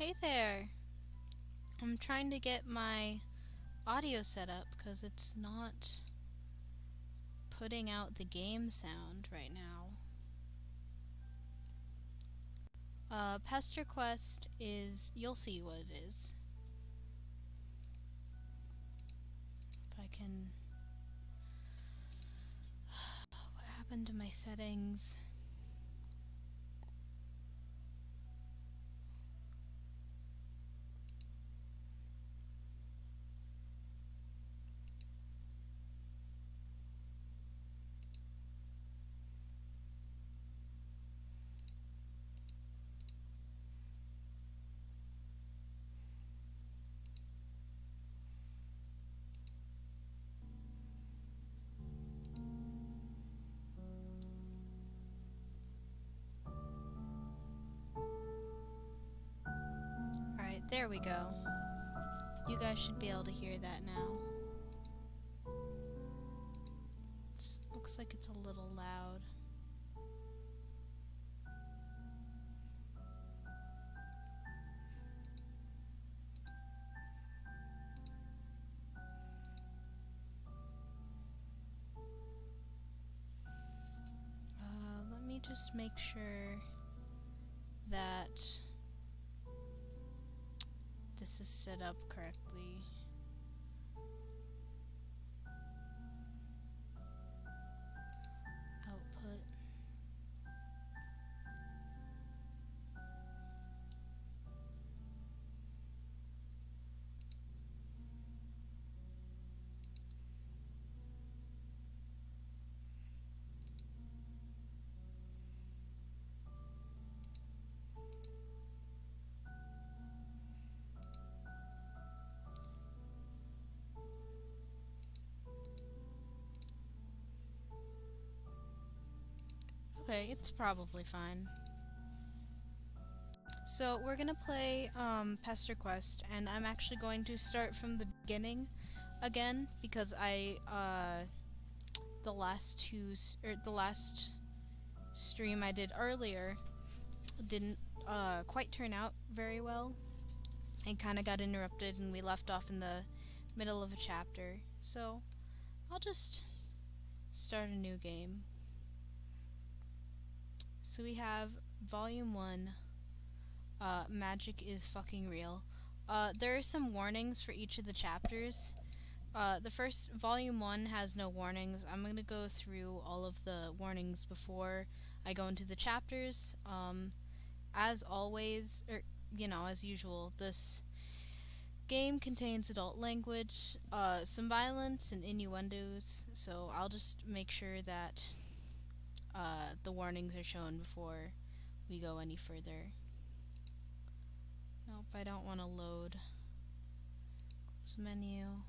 Hey there! I'm trying to get my audio set up because it's not putting out the game sound right now. Pesterquest is, you'll see what it is. If I can... What happened to my settings? Alright, there we go. You guys should be able to hear that now. Looks like it's a little loud. Let me just make sure that this is set up correctly. Output. Okay, it's probably fine. So we're gonna play Pesterquest, and I'm actually going to start from the beginning again because the last stream I did earlier didn't quite turn out very well. It kind of got interrupted, and we left off in the middle of a chapter. So I'll just start a new game. So we have Volume 1, Magic is Fucking Real. There are some warnings for each of the chapters. The first, Volume 1 has no warnings. I'm going to go through all of the warnings before I go into the chapters. As always, as usual, this game contains adult language, some violence and innuendos, so I'll just make sure that the warnings are shown before we go any further. Nope, I don't want to load. Close menu.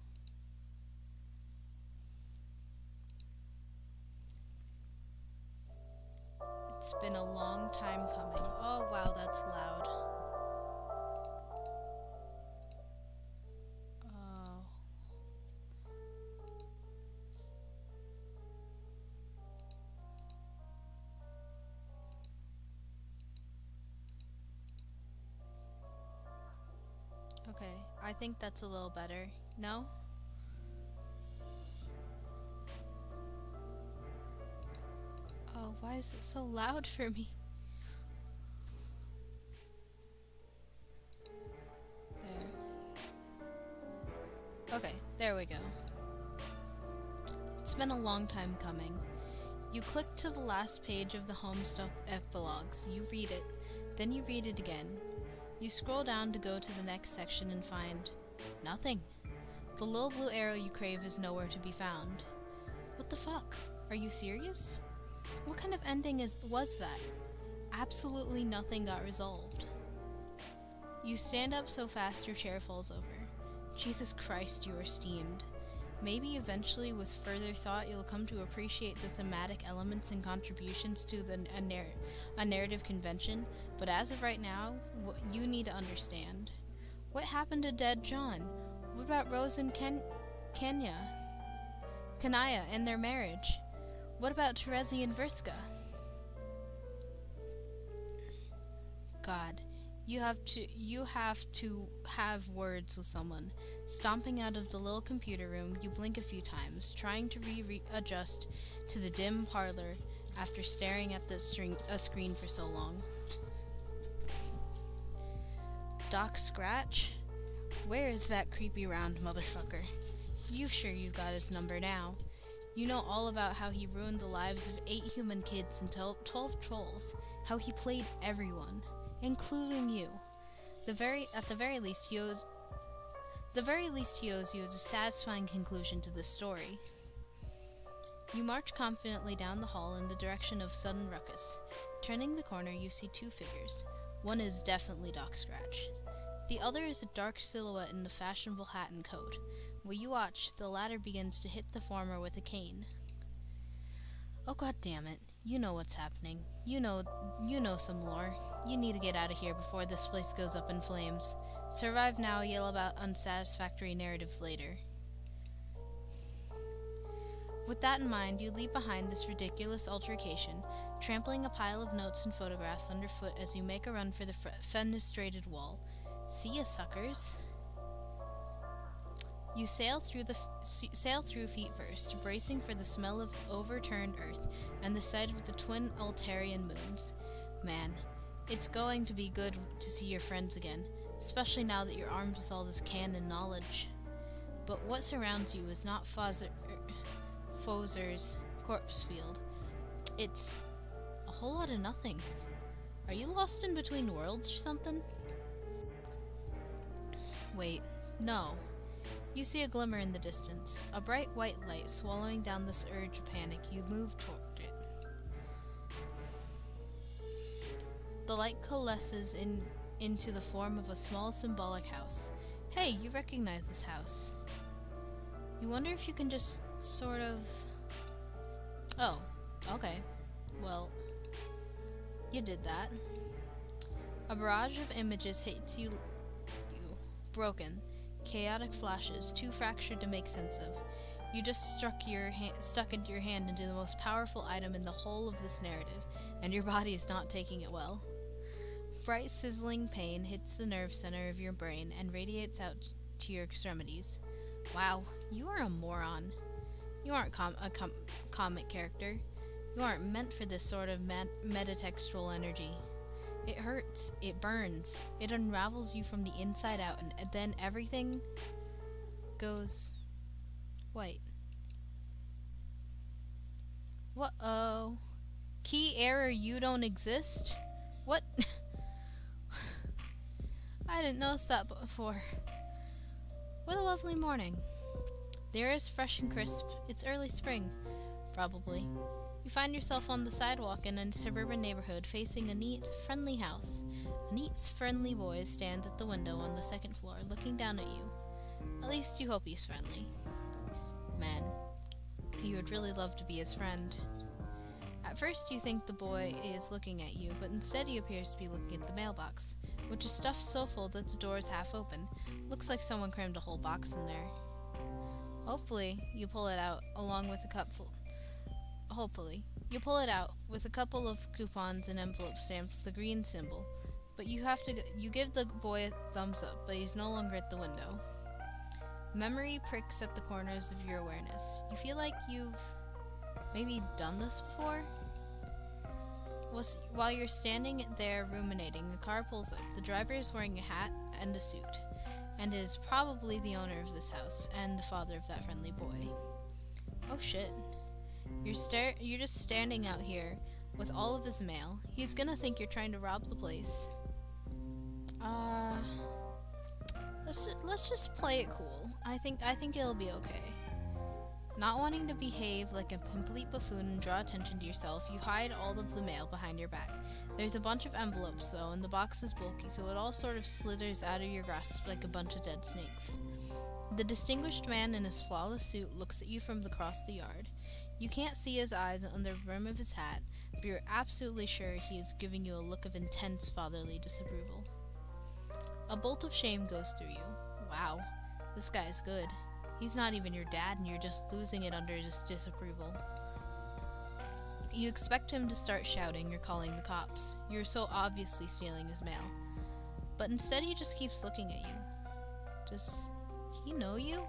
It's been a long time coming. Oh wow, that's loud. Oh. Okay, I think that's a little better. No? Oh, why is it so loud for me? There. Okay, there we go. It's been a long time coming. You click to the last page of the Homestuck epilogues. You read it, then you read it again. You scroll down to go to the next section and find nothing. The little blue arrow you crave is nowhere to be found. What the fuck? Are you serious? What kind of ending was that? Absolutely nothing got resolved. You stand up so fast your chair falls over. Jesus Christ, you are steamed. Maybe eventually, with further thought, you'll come to appreciate the thematic elements and contributions to a narrative convention, but as of right now, you need to understand. What happened to dead John? What about Rose and Kanaya and their marriage? What about Terezi and Vriska? God, You have to have words with someone. Stomping out of the little computer room, you blink a few times, trying to readjust to the dim parlor after staring at a screen for so long. Doc Scratch? Where is that creepy round motherfucker? You sure you got his number now. You know all about how he ruined the lives of 8 human kids and 12 trolls, how he played everyone, including you. At the very least, he owes you a satisfying conclusion to this story. You march confidently down the hall in the direction of Sudden Ruckus. Turning the corner, you see 2 figures. One is definitely Doc Scratch. The other is a dark silhouette in the fashionable hat and coat. While you watch, the latter begins to hit the former with a cane. Oh, god damn it. You know what's happening. You know some lore. You need to get out of here before this place goes up in flames. Survive now, yell about unsatisfactory narratives later. With that in mind, you leap behind this ridiculous altercation, trampling a pile of notes and photographs underfoot as you make a run for the fenestrated wall. See ya, suckers. You sail through feet first, bracing for the smell of overturned earth and the sight of the twin Altarian moons. Man, it's going to be good to see your friends again, especially now that you're armed with all this canon knowledge. But what surrounds you is not Fozer's corpse field. It's a whole lot of nothing. Are you lost in between worlds or something? Wait, no. You see a glimmer in the distance, a bright white light swallowing down this urge of panic. You move toward it. The light coalesces into the form of a small symbolic house. Hey, you recognize this house. You wonder if you can just sort of... Oh, okay. Well, you did that. A barrage of images hits you broken. Chaotic flashes, too fractured to make sense of. You just stuck your hand into the most powerful item in the whole of this narrative, and your body is not taking it well. Bright, sizzling pain hits the nerve center of your brain and radiates out to your extremities. Wow, you are a moron. You aren't a comic character. You aren't meant for this sort of metatextual energy. It hurts, it burns, it unravels you from the inside out, and then everything goes white. What-oh? Key error, you don't exist? What? I didn't notice that before. What a lovely morning. The air is fresh and crisp. It's early spring, probably. You find yourself on the sidewalk in a suburban neighborhood facing a neat, friendly house. A neat, friendly boy stands at the window on the second floor, looking down at you. At least you hope he's friendly. Man, you would really love to be his friend. At first you think the boy is looking at you, but instead he appears to be looking at the mailbox, which is stuffed so full that the door is half open. Looks like someone crammed a whole box in there. Hopefully, you pull it out with a couple of coupons and envelope stamps with the green symbol. But you give the boy a thumbs up, but he's no longer at the window. Memory pricks at the corners of your awareness. You feel like you've maybe done this before? While you're standing there ruminating, a car pulls up. The driver is wearing a hat and a suit, and is probably the owner of this house and the father of that friendly boy. Oh shit. You're just standing out here with all of his mail. He's gonna think you're trying to rob the place. Let's just play it cool. I think it'll be okay. Not wanting to behave like a complete buffoon and draw attention to yourself, you hide all of the mail behind your back. There's a bunch of envelopes though, and the box is bulky, so it all sort of slithers out of your grasp like a bunch of dead snakes. The distinguished man in his flawless suit looks at you from across the yard. You can't see his eyes on the rim of his hat, but you're absolutely sure he is giving you a look of intense fatherly disapproval. A bolt of shame goes through you. Wow, this guy's good. He's not even your dad, and you're just losing it under his disapproval. You expect him to start shouting or calling the cops. You're so obviously stealing his mail. but instead he just keeps looking at you. Does he know you?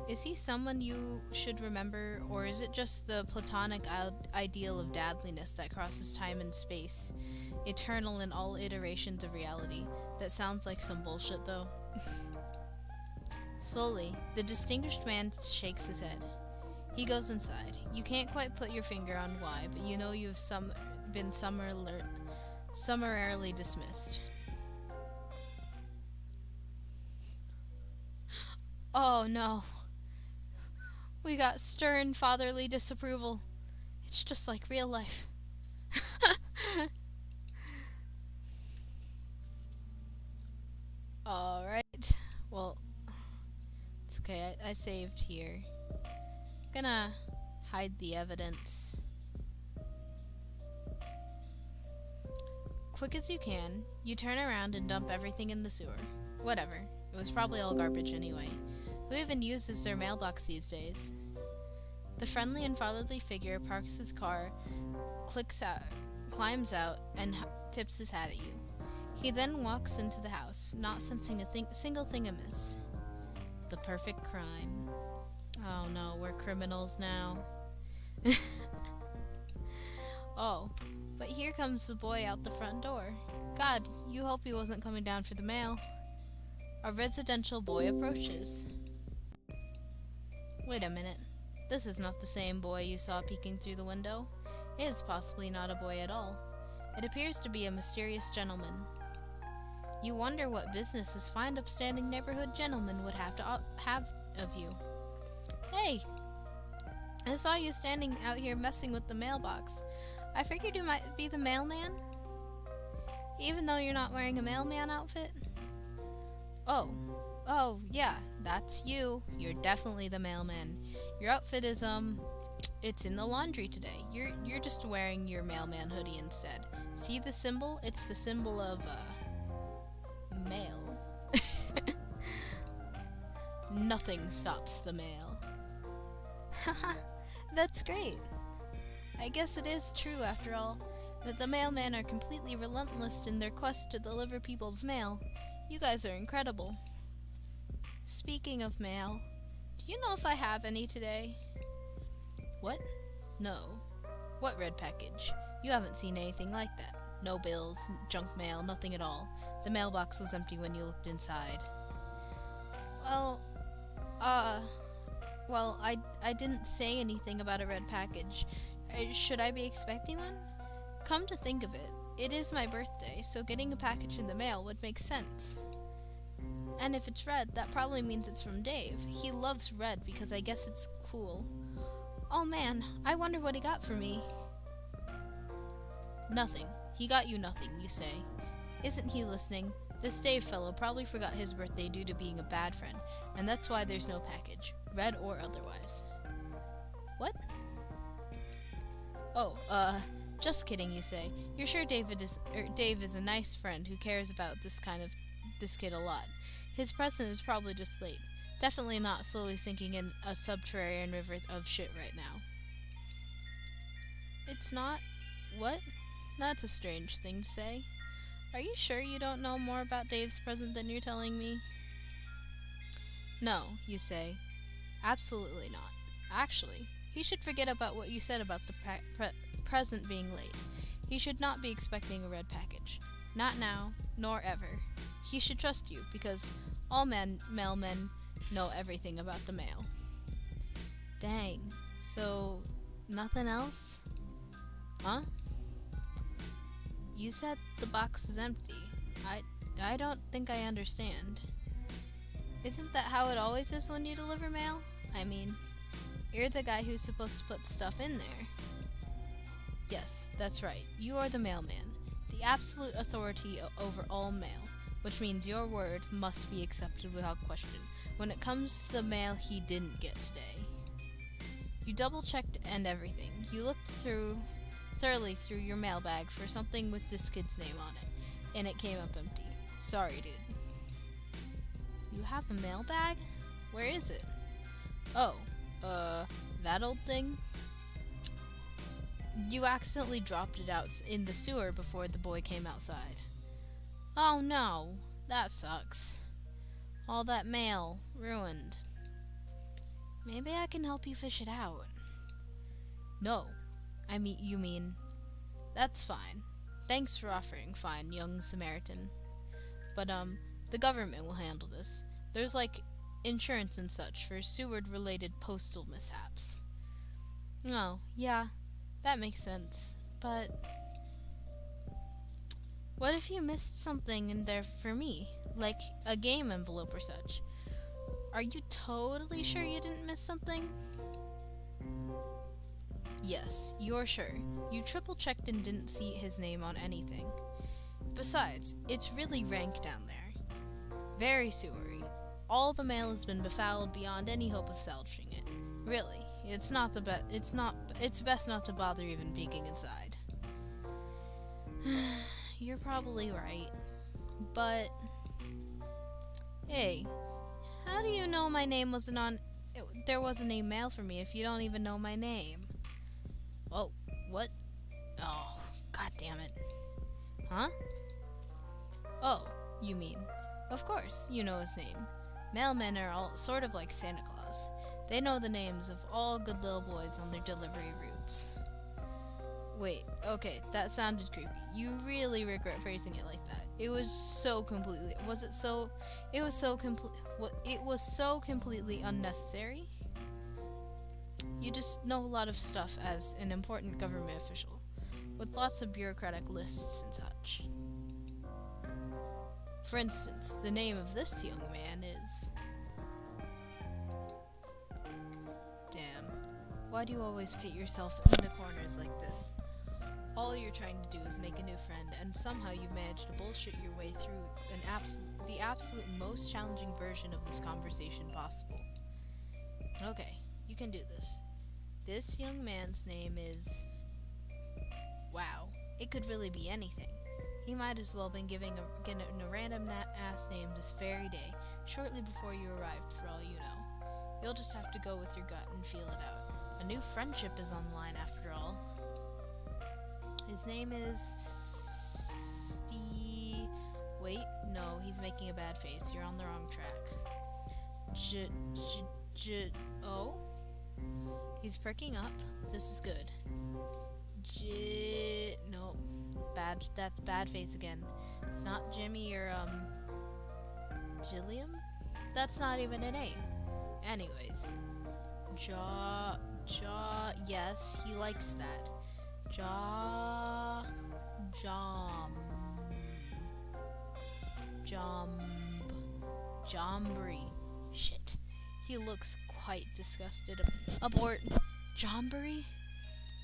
Is he someone you should remember, or is it just the platonic ideal of dadliness that crosses time and space, eternal in all iterations of reality? That sounds like some bullshit, though. Slowly, the distinguished man shakes his head. He goes inside. You can't quite put your finger on why, but you know you've been summarily dismissed. Oh no. We got stern fatherly disapproval. It's just like real life. Alright. Well, it's okay. I saved here. Gonna hide the evidence. Quick as you can, you turn around and dump everything in the sewer. Whatever. It was probably all garbage anyway. Who even uses their mailbox these days? The friendly and fatherly figure parks his car, climbs out, and tips his hat at you. He then walks into the house, not sensing a single thing amiss. The perfect crime. Oh no, we're criminals now. Oh, but here comes the boy out the front door. God, you hope he wasn't coming down for the mail. A residential boy approaches. Wait a minute. This is not the same boy you saw peeking through the window. It is possibly not a boy at all. It appears to be a mysterious gentleman. You wonder what business this fine upstanding neighborhood gentleman would have to have of you. Hey! I saw you standing out here messing with the mailbox. I figured you might be the mailman? Even though you're not wearing a mailman outfit? Oh, yeah, that's you. You're definitely the mailman. Your outfit is, it's in the laundry today. You're just wearing your mailman hoodie instead. See the symbol? It's the symbol of, mail. Nothing stops the mail. Haha, that's great. I guess it is true, after all, that the mailmen are completely relentless in their quest to deliver people's mail. You guys are incredible. Speaking of mail, do you know if I have any today? What? No. What red package? You haven't seen anything like that. No bills, junk mail, nothing at all. The mailbox was empty when you looked inside. Well, I didn't say anything about a red package. Should I be expecting one? Come to think of it, it is my birthday, so getting a package in the mail would make sense. And if it's red, that probably means it's from Dave. He loves red because I guess it's cool. Oh man, I wonder what he got for me. Nothing. He got you nothing, you say. Isn't he listening? This Dave fellow probably forgot his birthday due to being a bad friend, and that's why there's no package, red or otherwise. What? Oh, just kidding, you say. You're sure Dave is a nice friend who cares about this kid a lot. His present is probably just late. Definitely not slowly sinking in a subterranean river of shit right now. It's not? What? That's a strange thing to say. Are you sure you don't know more about Dave's present than you're telling me? No, you say. Absolutely not. Actually, he should forget about what you said about the present being late. He should not be expecting a red package. Not now, nor ever. He should trust you, because all mailmen know everything about the mail. Dang. So, nothing else? Huh? You said the box is empty. I don't think I understand. Isn't that how it always is when you deliver mail? I mean, you're the guy who's supposed to put stuff in there. Yes, that's right. You are the mailman, the absolute authority over all mail, which means your word must be accepted without question when it comes to the mail he didn't get today. You double-checked and everything. You looked thoroughly through your mailbag for something with this kid's name on it, and it came up empty. Sorry, dude. You have a mailbag? Where is it? Oh, that old thing? You accidentally dropped it out in the sewer before the boy came outside. Oh no, that sucks. All that mail ruined. Maybe I can help you fish it out. No, you mean, that's fine. Thanks for offering, fine young Samaritan. But, the government will handle this. There's, like, insurance and such for Seward-related postal mishaps. Oh, yeah, that makes sense. But what if you missed something in there for me? Like a game envelope or such? Are you totally sure you didn't miss something? Yes, you're sure. You triple-checked and didn't see his name on anything. Besides, it's really rank down there. Very sewery. All the mail has been befouled beyond any hope of salvaging it. Really, it's best not to bother even peeking inside. You're probably right. But hey, how do you know my name wasn't on there wasn't any mail for me if you don't even know my name? Oh, what? Oh, god damn it. Huh? Oh, you mean. Of course, you know his name. Mailmen are all sort of like Santa Claus. They know the names of all good little boys on their delivery routes. Wait, okay, that sounded creepy. You really regret phrasing it like that. It was so completely completely unnecessary. You just know a lot of stuff as an important government official, with lots of bureaucratic lists and such. For instance, the name of this young man is... Damn, why do you always pit yourself in the corners like this? All you're trying to do is make a new friend, and somehow you've managed to bullshit your way through the absolute most challenging version of this conversation possible. Okay, you can do this. This young man's name is... Wow, it could really be anything. He might as well have been given a random ass name this very day, shortly before you arrived, for all you know. You'll just have to go with your gut and feel it out. A new friendship is on the line, after all. His name is... Wait, no, he's making a bad face. You're on the wrong track. Oh? He's perking up. This is good. No. That's bad face again. It's not Jimmy or, Jilliam? That's not even a name. Anyways. Yes, he likes that. Jombury. Shit. He looks quite disgusted. Abort. Jombury?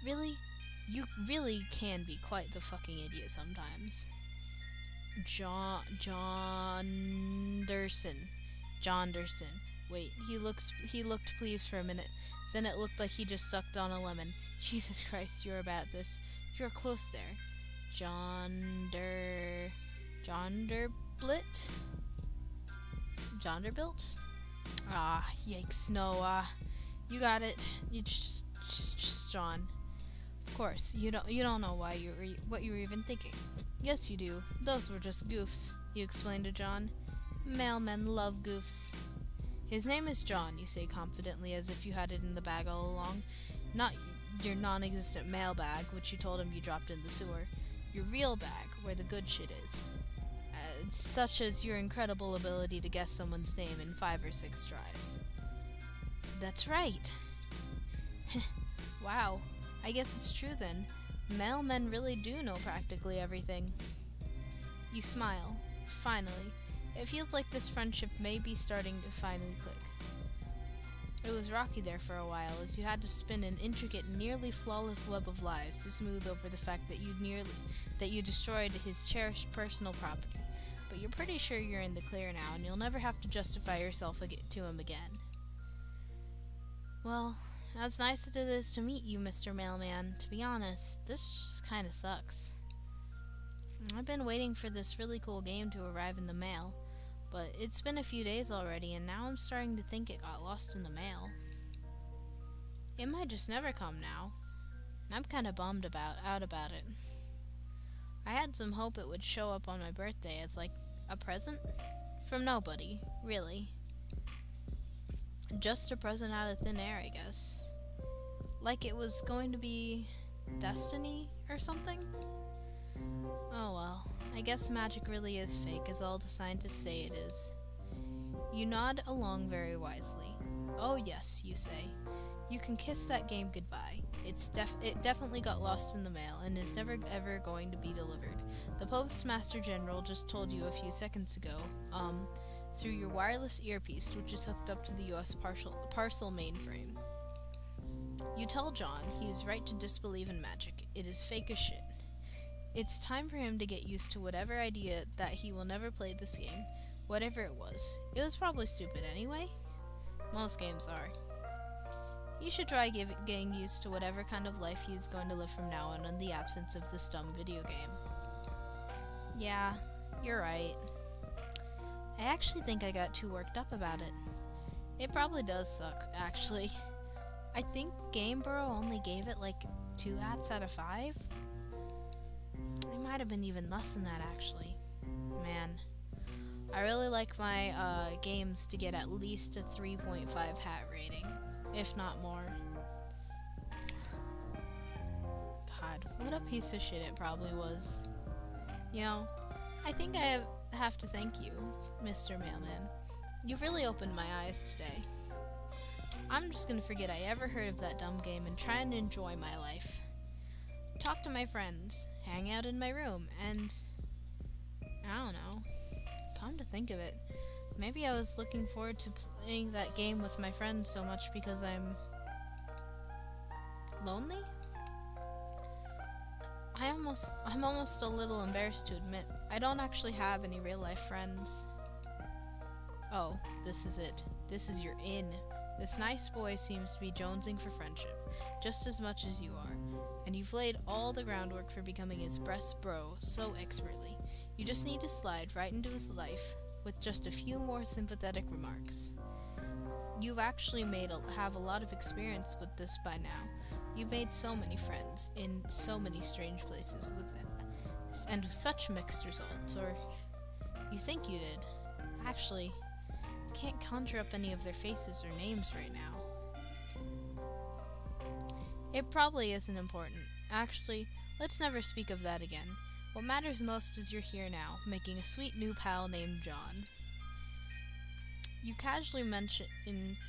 Really? You really can be quite the fucking idiot sometimes. Jonderson. Wait, he looked pleased for a minute. Then it looked like he just sucked on a lemon. Jesus Christ, you're bad at this. You're close there. Jonderbilt? Ah, yikes, no, you got it. You just John. Of course, you don't know what you were even thinking. Yes, you do. Those were just goofs, you explained to John. Mailmen love goofs. His name is John, you say confidently, as if you had it in the bag all along. Not your non-existent mail bag, which you told him you dropped in the sewer. Your real bag, where the good shit is. Such as your incredible ability to guess someone's name in 5 or 6 tries. That's right. Wow. I guess it's true then. Mailmen really do know practically everything. You smile. Finally. It feels like this friendship may be starting to finally click. It was rocky there for a while, as you had to spin an intricate, nearly flawless web of lies to smooth over the fact that you destroyed his cherished personal property. But you're pretty sure you're in the clear now, and you'll never have to justify yourself to him again. Well, as nice as it is to meet you, Mr. Mailman, to be honest, this just kinda sucks. I've been waiting for this really cool game to arrive in the mail, but it's been a few days already, and now I'm starting to think it got lost in the mail. It might just never come now, and I'm kinda bummed out about it. I had some hope it would show up on my birthday as, like, a present from nobody, really. Just a present out of thin air, I guess. Like it was going to be destiny or something? Oh well, I guess magic really is fake, as all the scientists say it is. You nod along very wisely. Oh yes, you say. You can kiss that game goodbye. It definitely got lost in the mail and is never ever going to be delivered. The Postmaster General just told you a few seconds ago, through your wireless earpiece, which is hooked up to the US parcel mainframe. You tell John he is right to disbelieve in magic. It is fake as shit. It's time for him to get used to whatever idea that he will never play this game, whatever it was. It was probably stupid anyway. Most games are. You should try getting used to whatever kind of life he's going to live from now on in the absence of this dumb video game. Yeah, you're right. I actually think I got too worked up about it. It probably does suck, actually. I think GameBro only gave it like 2 hats out of 5. It might have been even less than that, actually. Man, I really like my games to get at least a 3.5 hat rating, if not more. God, what a piece of shit it probably was. You know, I think I have to thank you, Mr. Mailman. You've really opened my eyes today. I'm just gonna forget I ever heard of that dumb game and try and enjoy my life. Talk to my friends, hang out in my room, and I don't know. Come to think of it, maybe I was looking forward to playing that game with my friends so much because I'm lonely? I'm almost a little embarrassed to admit I don't actually have any real-life friends. Oh, this is it. This is your in. This nice boy seems to be jonesing for friendship, just as much as you are, and you've laid all the groundwork for becoming his best bro so expertly. You just need to slide right into his life with just a few more sympathetic remarks. You've actually have a lot of experience with this by now. You've made so many friends in so many strange places and with such mixed results, or you think you did. Actually, I can't conjure up any of their faces or names right now. It probably isn't important. Actually, let's never speak of that again. What matters most is you're here now, making a sweet new pal named John. You casually mention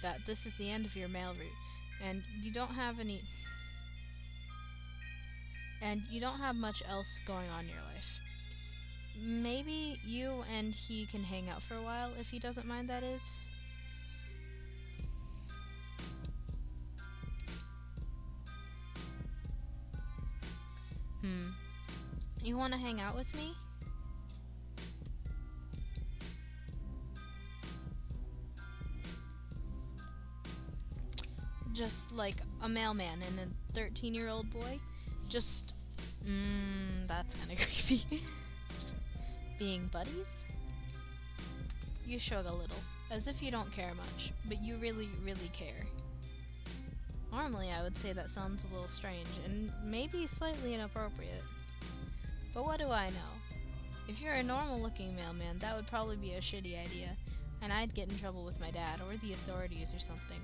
that this is the end of your mail route, and you don't have much else going on in your life. Maybe you and he can hang out for a while, if he doesn't mind, that is. You want to hang out with me? Just like a mailman and a 13-year-old boy? That's kind of creepy. Being buddies? You shrug a little, as if you don't care much, but you really, really care. Normally, I would say that sounds a little strange, and maybe slightly inappropriate. But what do I know? If you're a normal-looking mailman, that would probably be a shitty idea, and I'd get in trouble with my dad, or the authorities or something.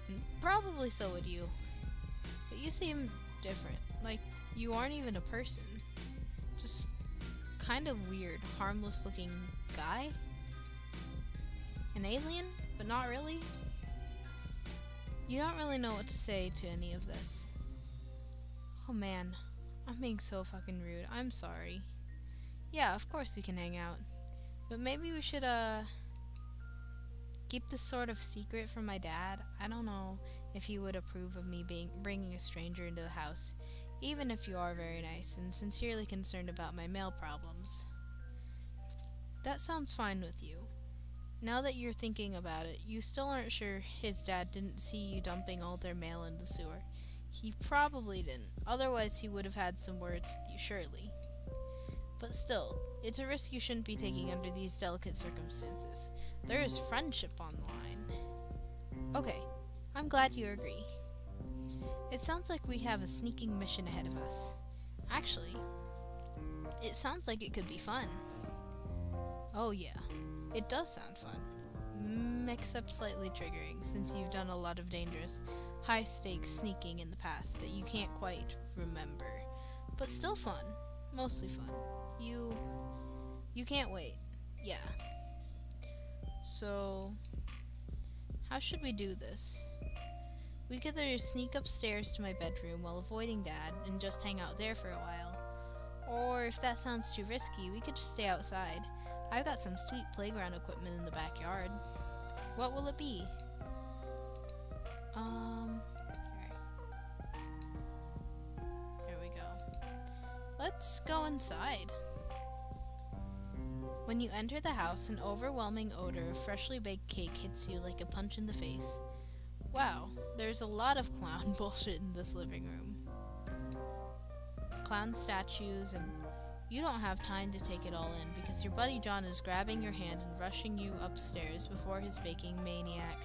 And probably so would you. But you seem different, like you aren't even a person. Just kind of weird, harmless-looking guy? An alien, but not really? You don't really know what to say to any of this. Oh man, I'm being so fucking rude. I'm sorry. Yeah, of course we can hang out. But maybe we should, keep this sort of secret from my dad. I don't know if he would approve of me bringing a stranger into the house, even if you are very nice and sincerely concerned about my mail problems. That sounds fine with you. Now that you're thinking about it, you still aren't sure his dad didn't see you dumping all their mail in the sewer. He probably didn't, otherwise he would have had some words with you, surely. But still, it's a risk you shouldn't be taking under these delicate circumstances. There is friendship on the line. Okay, I'm glad you agree. It sounds like we have a sneaking mission ahead of us. Actually, It sounds like it could be fun. Oh yeah, it does sound fun. Except slightly triggering, since you've done a lot of dangerous, high-stakes sneaking in the past that you can't quite remember. But still fun. Mostly fun. You can't wait. Yeah. So, how should we do this? We could either sneak upstairs to my bedroom while avoiding Dad and just hang out there for a while. Or, if that sounds too risky, we could just stay outside. I've got some sweet playground equipment in the backyard. What will it be? Alright. There we go. Let's go inside. When you enter the house, an overwhelming odor of freshly baked cake hits you like a punch in the face. Wow, there's a lot of clown bullshit in this living room. Clown statues, and you don't have time to take it all in because your buddy John is grabbing your hand and rushing you upstairs before his baking maniac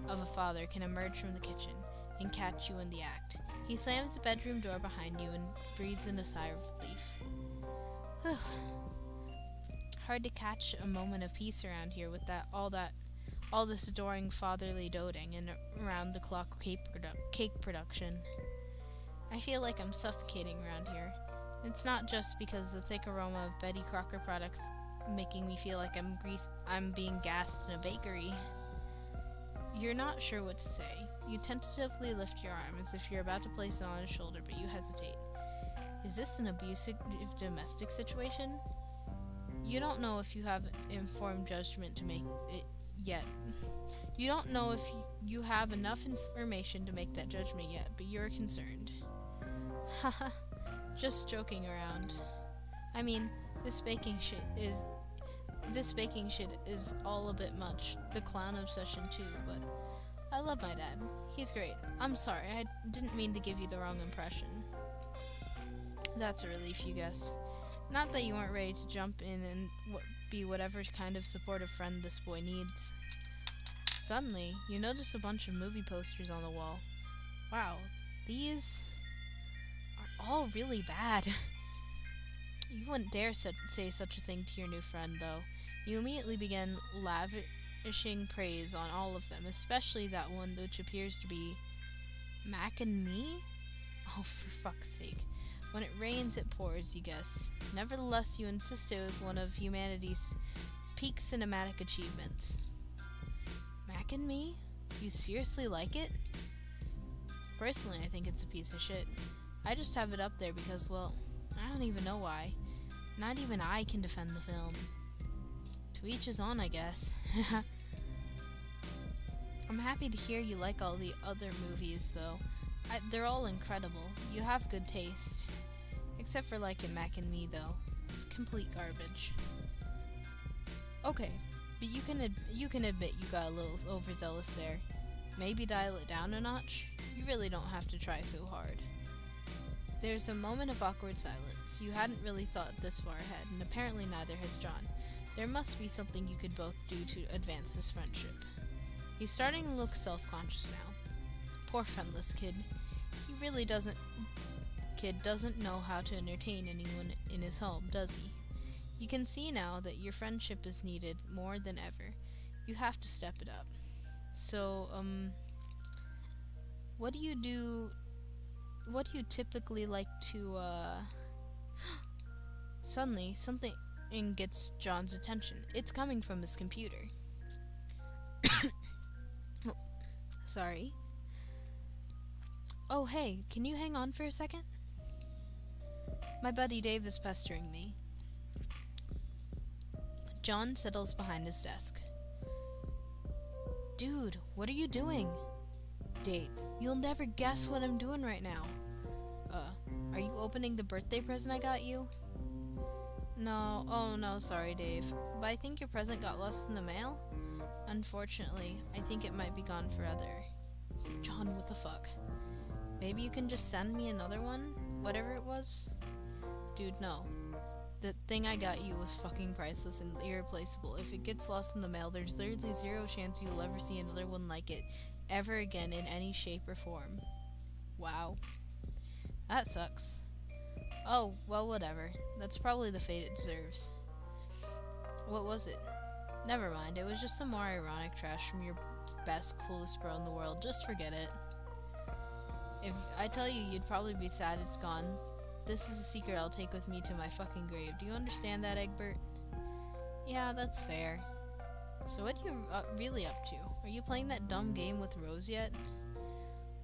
of a father can emerge from the kitchen and catch you in the act. He slams the bedroom door behind you and breathes in a sigh of relief. Hard to catch a moment of peace around here with all this adoring fatherly doting and around-the-clock cake production. I feel like I'm suffocating around here. It's not just because the thick aroma of Betty Crocker products making me feel like I'm being gassed in a bakery. You're not sure what to say. You tentatively lift your arm as if you're about to place it on his shoulder, but you hesitate. Is this an abusive domestic situation? You don't know if you have informed judgment to make it yet. You don't know if you have enough information to make that judgment yet, but you're concerned. Haha, just joking around. I mean, this baking shit is all a bit much. The clown obsession too, but I love my dad. He's great. I'm sorry, I didn't mean to give you the wrong impression. That's a relief, you guess. Not that you weren't ready to jump in and be whatever kind of supportive friend this boy needs. Suddenly, you notice a bunch of movie posters on the wall. Wow, these are all really bad. You wouldn't dare say such a thing to your new friend, though. You immediately begin lavishing praise on all of them, especially that one which appears to be Mac and Me? Oh, for fuck's sake. When it rains, it pours, you guess. Nevertheless, you insist it was one of humanity's peak cinematic achievements. Mac and Me? You seriously like it? Personally, I think it's a piece of shit. I just have it up there because, well, I don't even know why. Not even I can defend the film. To each his own, I guess. I'm happy to hear you like all the other movies, though. They're all incredible. You have good taste. Except for liking Mac and Me, though. It's complete garbage. Okay, but you can admit you got a little overzealous there. Maybe dial it down a notch? You really don't have to try so hard. There's a moment of awkward silence. You hadn't really thought this far ahead, and apparently neither has John. There must be something you could both do to advance this friendship. He's starting to look self-conscious now. Poor friendless kid. He really doesn't know how to entertain anyone in his home, does he? You can see now that your friendship is needed more than ever. You have to step it up. So, what do you typically like to, Suddenly, something gets John's attention. It's coming from his computer. Sorry. Oh, hey, can you hang on for a second? My buddy Dave is pestering me. John settles behind his desk. Dude, what are you doing? Dave, you'll never guess what I'm doing right now. Are you opening the birthday present I got you? No, oh no, sorry Dave, but I think your present got lost in the mail? Unfortunately, I think it might be gone forever. John, what the fuck? Maybe you can just send me another one? Whatever it was? Dude, no. The thing I got you was fucking priceless and irreplaceable. If it gets lost in the mail, there's literally zero chance you'll ever see another one like it ever again in any shape or form. Wow. That sucks. Oh, well, whatever. That's probably the fate it deserves. What was it? Never mind, it was just some more ironic trash from your best, coolest bro in the world. Just forget it. If I tell you, you'd probably be sad it's gone. This is a secret I'll take with me to my fucking grave. Do you understand that, Egbert? Yeah, that's fair. So what are you really up to? Are you playing that dumb game with Rose yet?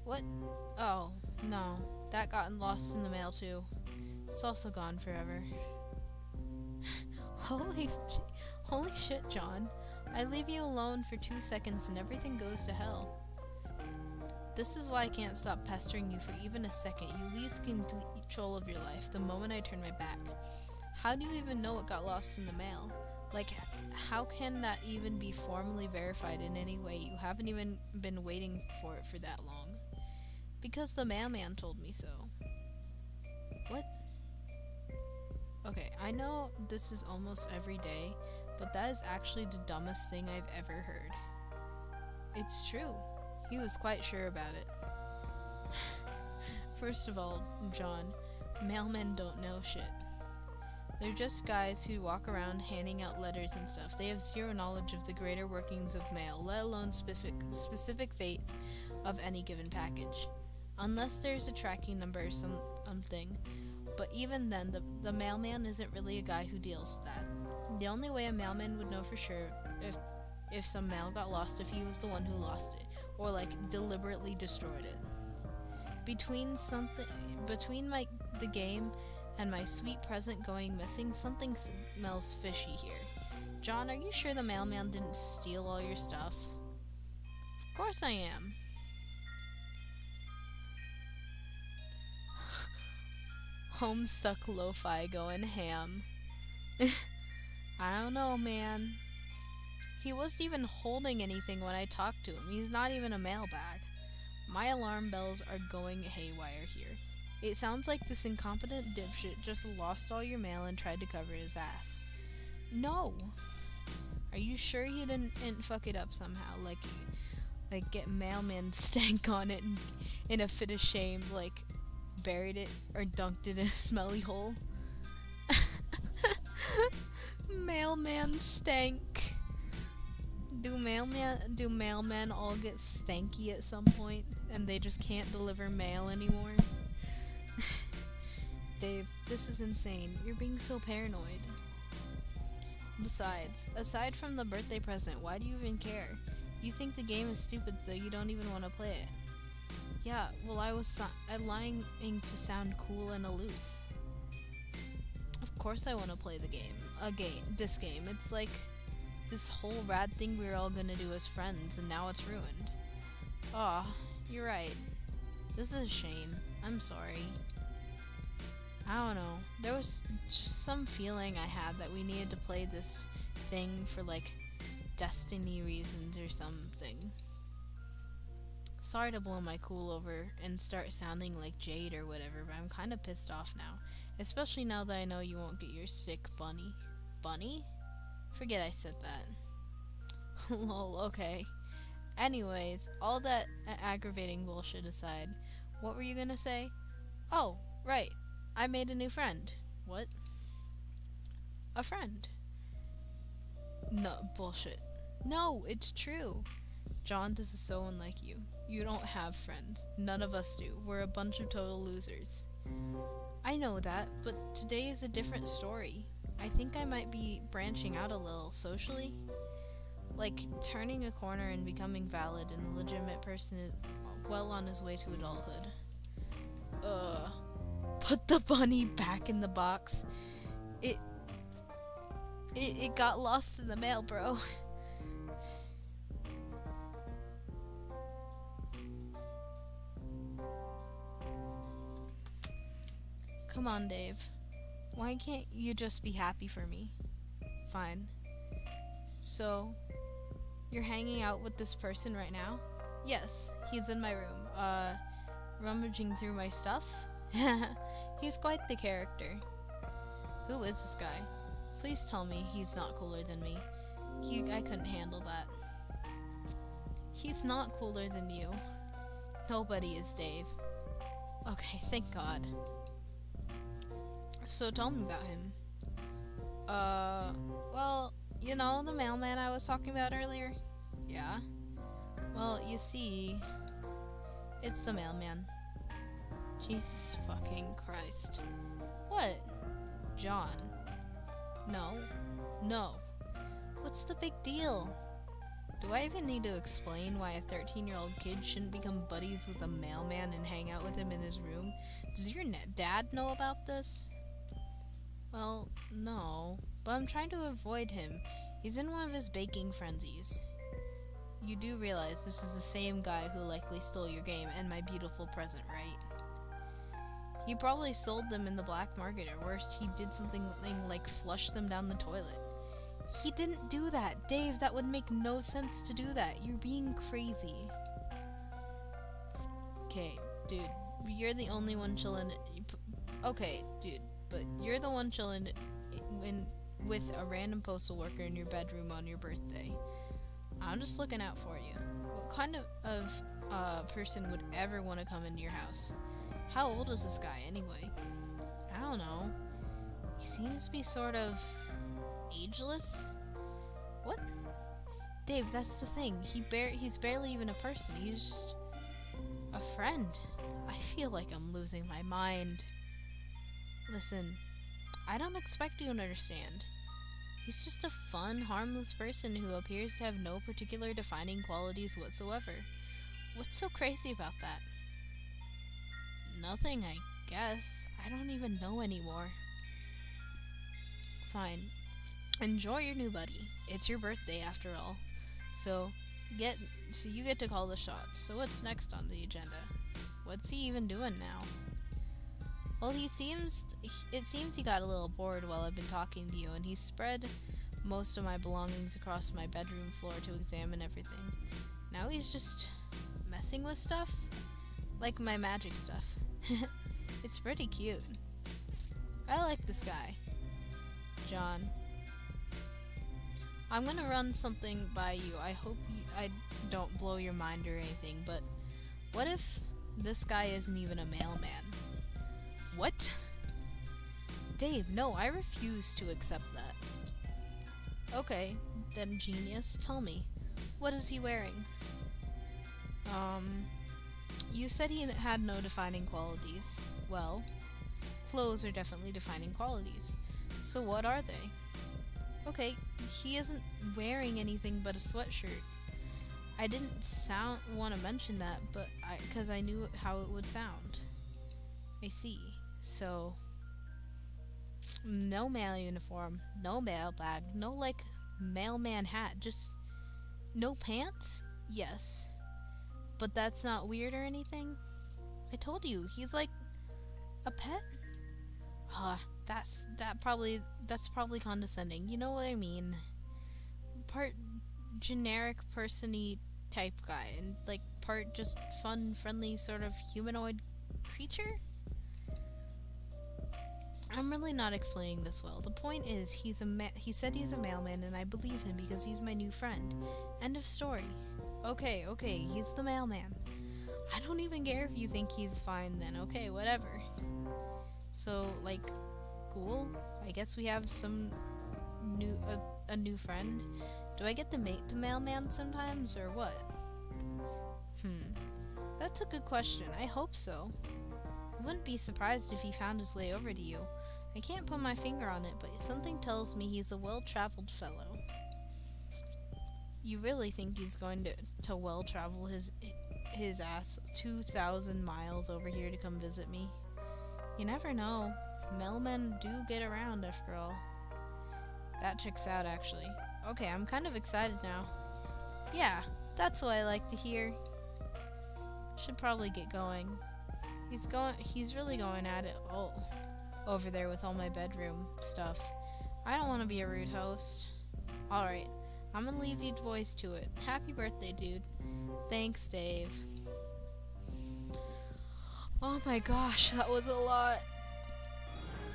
What? Oh, no. That got lost in the mail too. It's also gone forever. Holy shit, John. I leave you alone for 2 seconds and everything goes to hell. This is why I can't stop pestering you for even a second. You lose complete control of your life the moment I turn my back. How do you even know it got lost in the mail? Like, how can that even be formally verified in any way? You haven't even been waiting for it for that long. Because the mailman told me so. What? Okay, I know this is almost every day, but that is actually the dumbest thing I've ever heard. It's true. He was quite sure about it. First of all, John, mailmen don't know shit. They're just guys who walk around handing out letters and stuff. They have zero knowledge of the greater workings of mail, let alone specific fate of any given package. Unless there's a tracking number or something. But even then, the mailman isn't really a guy who deals with that. The only way a mailman would know for sure if some mail got lost if he was the one who lost it, or like deliberately destroyed it. Between the game and my sweet present going missing, something smells fishy here. John, are you sure the mailman didn't steal all your stuff? Of course I am. Homestuck lo-fi going ham. I don't know, man. He wasn't even holding anything when I talked to him. He's not even a mailbag. My alarm bells are going haywire here. It sounds like this incompetent dipshit just lost all your mail and tried to cover his ass. No! Are you sure he didn't fuck it up somehow? Like get mailman stank on it and in a fit of shame, like buried it or dunked it in a smelly hole? Mailman stank. Do mailmen all get stanky at some point and they just can't deliver mail anymore? Dave, this is insane. You're being so paranoid. Besides, aside from the birthday present, why do you even care? You think the game is stupid, so you don't even want to play it. Yeah, well, I was lying to sound cool and aloof. Of course I want to play the game. This game. It's like this whole rad thing we were all gonna do as friends, and now it's ruined. Aw, you're right. This is a shame. I'm sorry. I don't know. There was just some feeling I had that we needed to play this thing for, like, destiny reasons or something. Sorry to blow my cool over and start sounding like Jade or whatever, but I'm kind of pissed off now. Especially now that I know you won't get your sick bunny. Bunny? Forget I said that. Lol, okay. Anyways, all that aggravating bullshit aside, what were you gonna say? Oh, right. I made a new friend. What? A friend. No, bullshit. No, it's true. John, this is so unlike you. You don't have friends. None of us do. We're a bunch of total losers. I know that, but today is a different story. I think I might be branching out a little socially. Like, turning a corner and becoming valid and a legitimate person is well on his way to adulthood. Put the bunny back in the box. It got lost in the mail, bro. Come on, Dave. Why can't you just be happy for me? Fine. So, you're hanging out with this person right now? Yes, he's in my room. Rummaging through my stuff? He's quite the character. Who is this guy? Please tell me he's not cooler than me. I couldn't handle that. He's not cooler than you. Nobody is, Dave. Okay, thank God. So tell me about him. Well, you know the mailman I was talking about earlier? Yeah? Well, you see, it's the mailman. Jesus fucking Christ. What? John? No. No. What's the big deal? Do I even need to explain why a 13-year-old kid shouldn't become buddies with a mailman and hang out with him in his room? Does your dad know about this? Well, no, but I'm trying to avoid him. He's in one of his baking frenzies. You do realize this is the same guy who likely stole your game and my beautiful present, right? He probably sold them in the black market, or worse, he did something like flush them down the toilet. He didn't do that. Dave, that would make no sense to do that. You're being crazy. Okay, dude, you're the only one chilling. Okay, dude, but you're the one chilling with a random postal worker in your bedroom on your birthday. I'm just looking out for you. What kind of person would ever want to come into your house? How old is this guy, anyway? I don't know. He seems to be sort of ageless? What? Dave, that's the thing. He's barely even a person. He's just a friend. I feel like I'm losing my mind. Listen, I don't expect you to understand. He's just a fun, harmless person who appears to have no particular defining qualities whatsoever. What's so crazy about that? Nothing, I guess. I don't even know anymore. Fine. Enjoy your new buddy. It's your birthday after all. So you get to call the shots. So what's next on the agenda? What's he even doing now? Well, it seems he got a little bored while I've been talking to you, and he spread most of my belongings across my bedroom floor to examine everything. Now he's just messing with stuff? Like my magic stuff. It's pretty cute. I like this guy. John. I'm gonna run something by you. I hope I don't blow your mind or anything, but what if this guy isn't even a mailman? What? Dave, no, I refuse to accept that. Okay, then genius, tell me. What is he wearing? You said he had no defining qualities. Well, clothes are definitely defining qualities. So what are they? Okay, he isn't wearing anything but a sweatshirt. I didn't want to mention that, but because I knew how it would sound. I see. So, no mail uniform, no mail bag, no mailman hat, just no pants? Yes. But that's not weird or anything? I told you, he's like a pet? That's probably condescending. You know what I mean? Part generic person-y type guy, and part just fun, friendly sort of humanoid creature? I'm really not explaining this well. The point is, he said he's a mailman, and I believe him because he's my new friend. End of story. Okay, he's the mailman. I don't even care if you think he's fine then. Okay, whatever. So, cool. I guess we have a new friend. Do I get to mate the mailman sometimes, or what? That's a good question. I hope so. I wouldn't be surprised if he found his way over to you. I can't put my finger on it, but something tells me he's a well-traveled fellow. You really think he's going to well-travel his ass 2,000 miles over here to come visit me? You never know. Mailmen do get around after all. That checks out, actually. Okay, I'm kind of excited now. Yeah, that's what I like to hear. Should probably get going. He's really going at it all over there with all my bedroom stuff. I don't want to be a rude host. Alright, I'm gonna leave you boys to it. Happy birthday, dude. Thanks, Dave. Oh my gosh, that was a lot.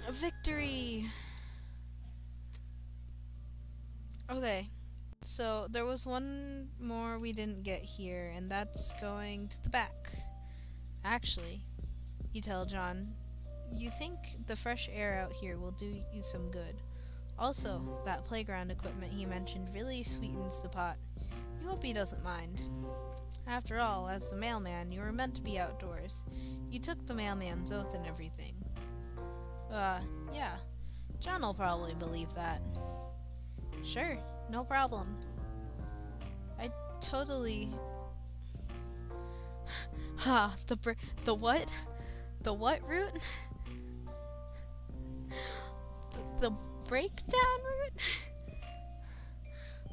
A victory! Okay, so there was one more we didn't get here, and that's going to the back. Actually, you tell John, You think the fresh air out here will do you some good. Also, that playground equipment he mentioned really sweetens the pot. You hope he doesn't mind. After all, as the mailman, you were meant to be outdoors. You took the mailman's oath and everything. Yeah. John'll probably believe that. Sure, no problem. I totally... Ha, the what? The what route? The breakdown route?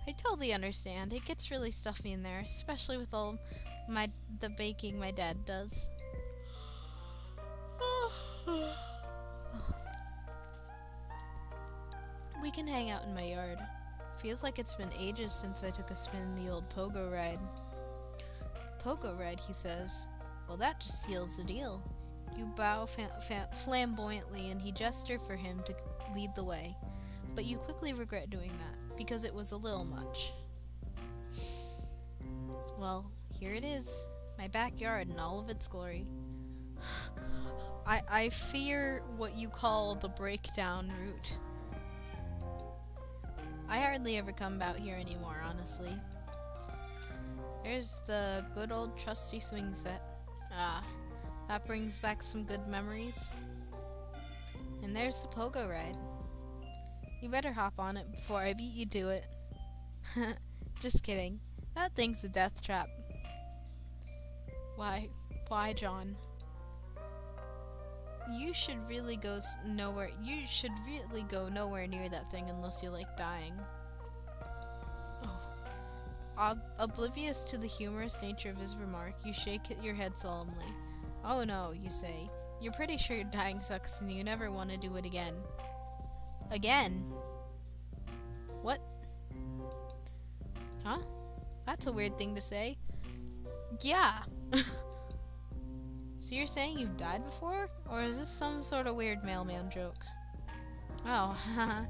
I totally understand. It gets really stuffy in there, especially with all the baking my dad does. We can hang out in my yard. Feels like it's been ages since I took a spin in the old pogo ride. Pogo ride, he says. Well, that just seals the deal. You bow flamboyantly, and he gestured for him to lead the way. But you quickly regret doing that, because it was a little much. Well, here it is, my backyard in all of its glory. I fear what you call the breakdown route. I hardly ever come out here anymore, honestly. There's the good old trusty swing set. Ah, that brings back some good memories. And there's the pogo ride. You better hop on it before I beat you to it. Just kidding. That thing's a death trap. Why, John? You should really go nowhere near that thing unless you like dying. Oh. Oblivious to the humorous nature of his remark, you shake your head solemnly. Oh no, you say. You're pretty sure dying sucks and you never want to do it again. Again? What? Huh? That's a weird thing to say. Yeah. So you're saying you've died before? Or is this some sort of weird mailman joke? Oh, haha.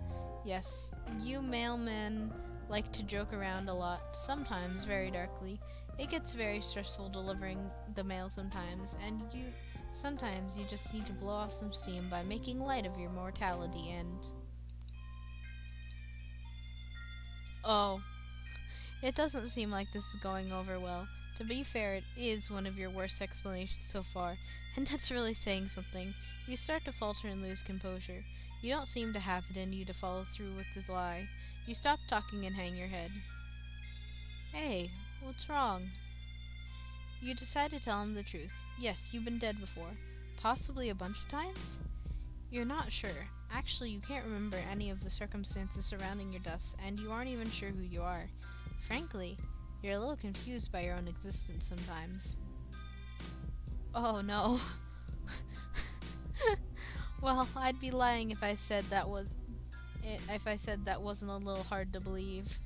Yes, you mailmen like to joke around a lot, sometimes very darkly. It gets very stressful delivering the mail sometimes, and sometimes you just need to blow off some steam by making light of your mortality and... Oh, it doesn't seem like this is going over well. To be fair, it is one of your worst explanations so far, and that's really saying something. You start to falter and lose composure. You don't seem to have it in you to follow through with the lie. You stop talking and hang your head. Hey, what's wrong? You decide to tell him the truth. Yes, you've been dead before. Possibly a bunch of times? You're not sure. Actually, you can't remember any of the circumstances surrounding your deaths, and you aren't even sure who you are. Frankly, you're a little confused by your own existence sometimes. Oh no. Well, I'd be lying if I said that wasn't a little hard to believe.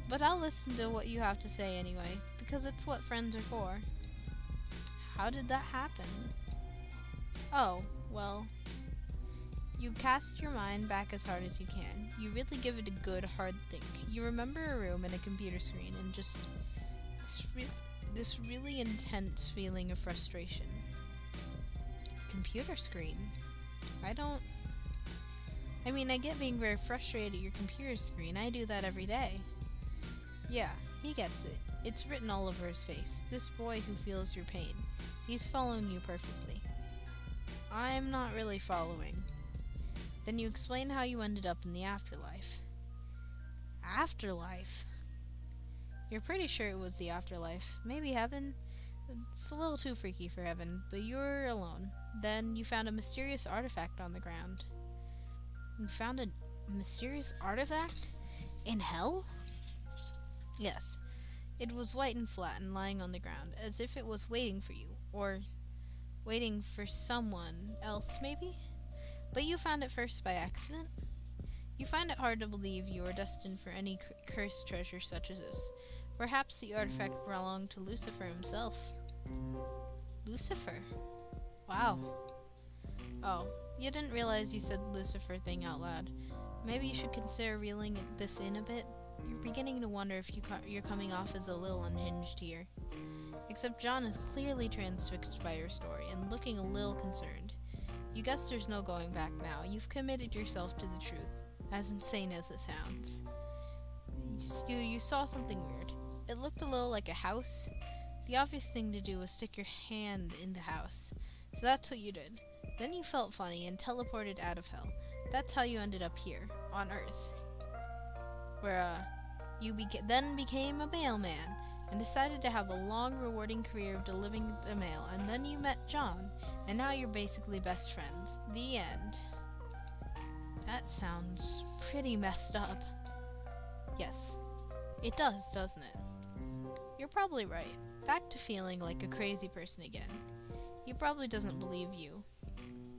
But I'll listen to what you have to say anyway, because it's what friends are for. How did that happen? Oh, well, you cast your mind back as hard as you can. You really give it a good, hard think. You remember a room and a computer screen and just this really intense feeling of frustration. Computer screen? I get being very frustrated at your computer screen. I do that every day. Yeah, he gets it. It's written all over his face. This boy who feels your pain. He's following you perfectly. I'm not really following. Then you explain how you ended up in the afterlife. Afterlife? You're pretty sure it was the afterlife. Maybe heaven? It's a little too freaky for heaven, but you were alone. Then you found a mysterious artifact on the ground. You found a mysterious artifact? In hell? Yes. It was white and flat and lying on the ground, as if it was waiting for you, or waiting for someone else, maybe? But you found it first by accident? You find it hard to believe you are destined for any cursed treasure such as this. Perhaps the artifact belonged to Lucifer himself. Lucifer? Wow. Oh, you didn't realize you said Lucifer thing out loud. Maybe you should consider reeling this in a bit. You're beginning to wonder if you're coming off as a little unhinged here. Except John is clearly transfixed by your story and looking a little concerned. You guess there's no going back now. You've committed yourself to the truth, as insane as it sounds. You saw something weird. It looked a little like a house. The obvious thing to do was stick your hand in the house. So that's what you did. Then you felt funny and teleported out of hell. That's how you ended up here, on Earth. Where, you then became a mailman and decided to have a long, rewarding career of delivering the mail. And then you met John, and now you're basically best friends. The end. That sounds pretty messed up. Yes, it does, doesn't it? You're probably right. Back to feeling like a crazy person again. He probably doesn't believe you.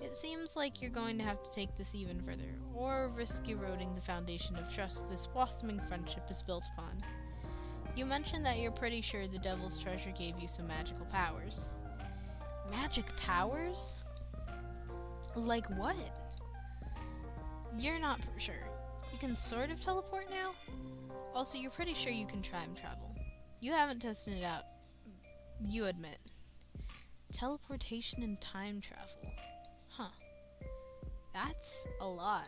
It seems like you're going to have to take this even further, or risk eroding the foundation of trust this blossoming friendship is built upon. You mentioned that you're pretty sure the Devil's Treasure gave you some magical powers. Magic powers? Like what? You're not sure. You can sort of teleport now? Also, you're pretty sure you can time travel. You haven't tested it out. You admit. Teleportation and time travel. Huh. That's a lot.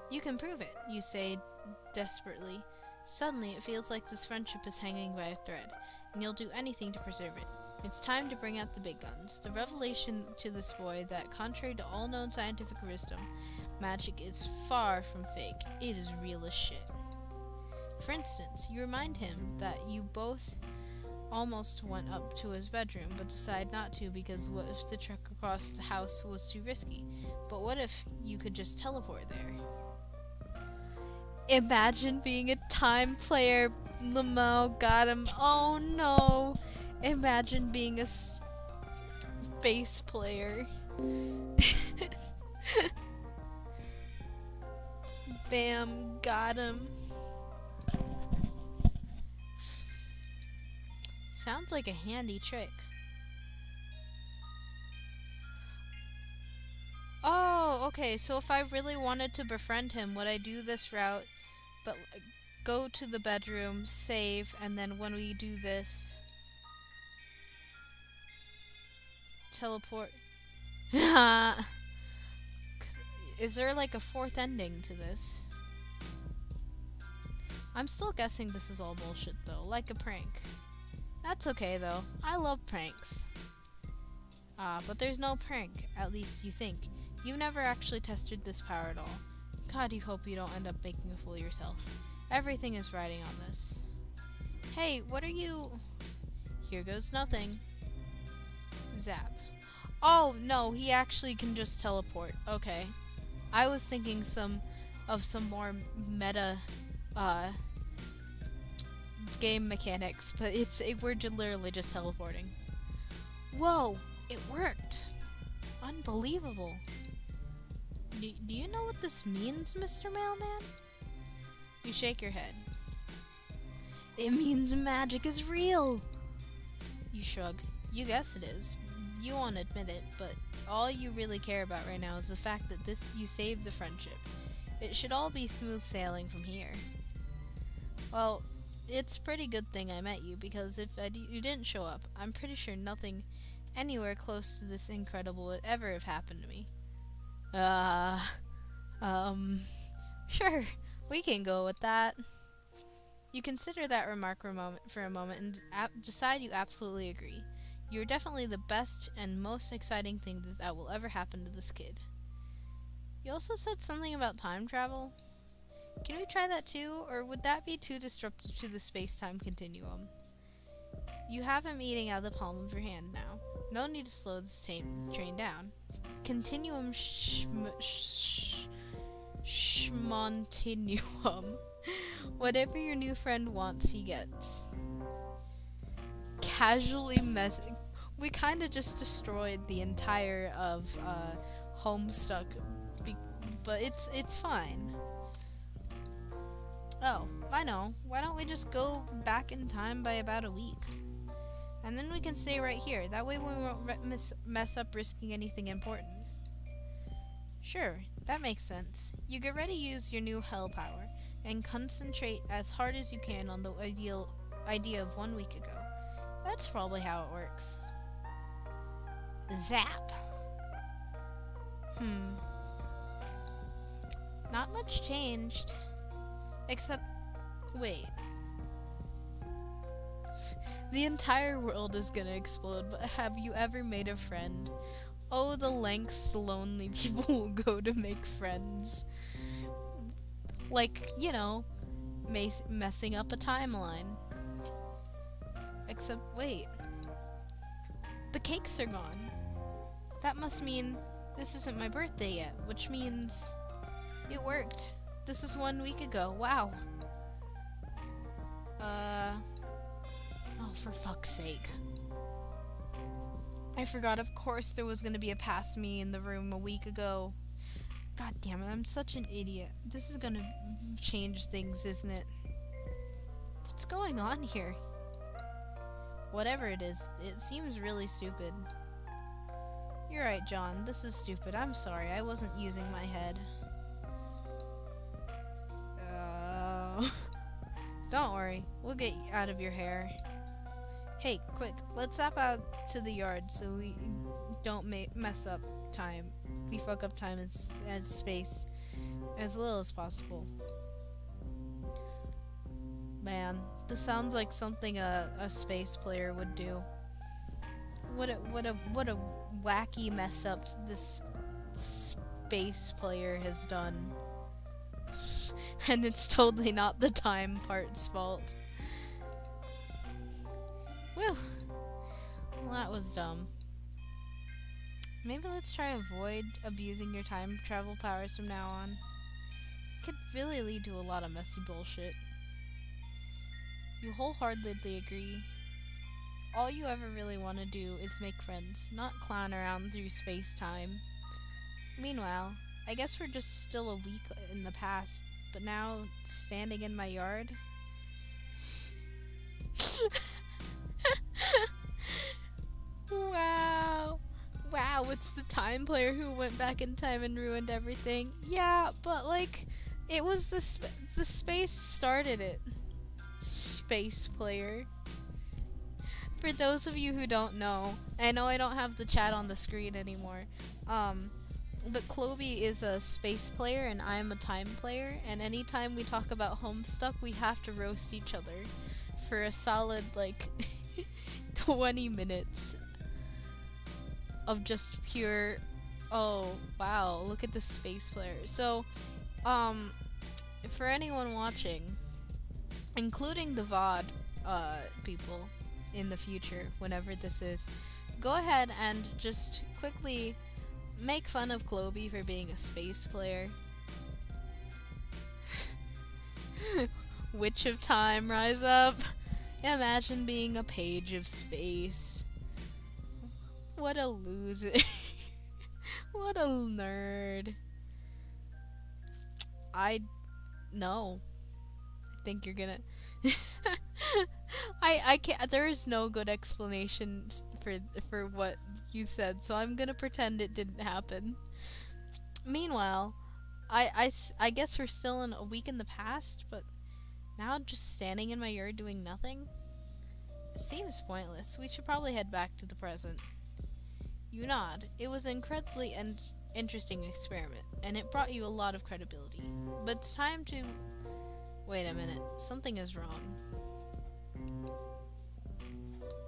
You can prove it, you say desperately. Suddenly, it feels like this friendship is hanging by a thread, and you'll do anything to preserve it. It's time to bring out the big guns. The revelation to this boy that, contrary to all known scientific wisdom, magic is far from fake. It is real as shit. For instance, you remind him that you both almost went up to his bedroom, but decided not to because what if the trek across the house was too risky? But what if you could just teleport there? Imagine being a time player. Lamau got him. Oh no. Imagine being a space player. Bam, got him. Sounds like a handy trick. Oh, okay, so if I really wanted to befriend him, would I do this route, but go to the bedroom, save, and then when we do this, teleport? Is there like a fourth ending to this? I'm still guessing this is all bullshit though, like a prank. That's okay though, I love pranks. But there's no prank, at least you think. You've never actually tested this power at all. God, you hope you don't end up making a fool of yourself. Everything is riding on this. Hey, what are you... Here goes nothing. Zap. Oh, no, he actually can just teleport. Okay. I was thinking some more meta, game mechanics, but we're literally just teleporting. Whoa, it worked. Unbelievable. Do you know what this means, Mr. Mailman? You shake your head. It means magic is real. You shrug. You guess it is. You won't admit it, but all you really care about right now is the fact that you saved the friendship. It should all be smooth sailing from here. Well, it's a pretty good thing I met you, because if you didn't show up, I'm pretty sure nothing anywhere close to this incredible would ever have happened to me. Sure, we can go with that. You consider that remark for a moment and decide you absolutely agree. You're definitely the best and most exciting thing that will ever happen to this kid. You also said something about time travel. Can we try that too, or would that be too disruptive to the space-time continuum? You have him eating out of the palm of your hand now. No need to slow this train down. Continuum schmontinuum. Whatever your new friend wants, he gets. Casually messing. We kinda just destroyed the entire of Homestuck, but it's fine. Oh, I know. Why don't we just go back in time by about a week? And then we can stay right here. That way we won't mess up risking anything important. Sure, that makes sense. You get ready to use your new hell power, and concentrate as hard as you can on the idea of 1 week ago. That's probably how it works. Zap! Hmm. Not much changed. Except, wait. The entire world is gonna explode, but have you ever made a friend? Oh, the lengths lonely people will go to make friends. Like, you know, messing up a timeline. Except, wait. The cakes are gone. That must mean this isn't my birthday yet, which means it worked. This is 1 week ago. Wow. Oh, for fuck's sake. I forgot, of course, there was gonna be a past me in the room a week ago. God damn it, I'm such an idiot. This is gonna change things, isn't it? What's going on here? Whatever it is, it seems really stupid. You're right, John. This is stupid. I'm sorry. I wasn't using my head. Don't worry. We'll get you out of your hair. Hey, quick. Let's zap out to the yard so we don't mess up time. We fuck up time and space as little as possible. Man, this sounds like something a space player would do. What a wacky mess up this space player has done. And it's totally not the time part's fault. Whew. Well, that was dumb. Maybe let's try avoid abusing your time travel powers from now on. It could really lead to a lot of messy bullshit. You wholeheartedly agree. All you ever really want to do is make friends, not clown around through space-time. Meanwhile, I guess we're just still a week in the past, but now standing in my yard? Wow. Wow, it's the time player who went back in time and ruined everything. Yeah, but like, it was the space started it. Space player. For those of you who don't know, I know I don't have the chat on the screen anymore, but Clovey is a space player and I'm a time player, and anytime we talk about Homestuck, we have to roast each other for a solid, like, 20 minutes of just pure, oh, wow, look at the space player. So, for anyone watching, including the VOD, people in the future, whenever this is, go ahead and just quickly make fun of Clovey for being a space player. Witch of Time, rise up. Imagine being a page of space. What a loser. What a nerd. I think you're gonna I can't, there is no good explanation for what you said, so I'm gonna pretend it didn't happen. Meanwhile, I guess we're still in a week in the past, but now just standing in my yard doing nothing? It seems pointless. We should probably head back to the present. You nod. It was an incredibly interesting experiment, and it brought you a lot of credibility. But it's time to... Wait a minute. Something is wrong.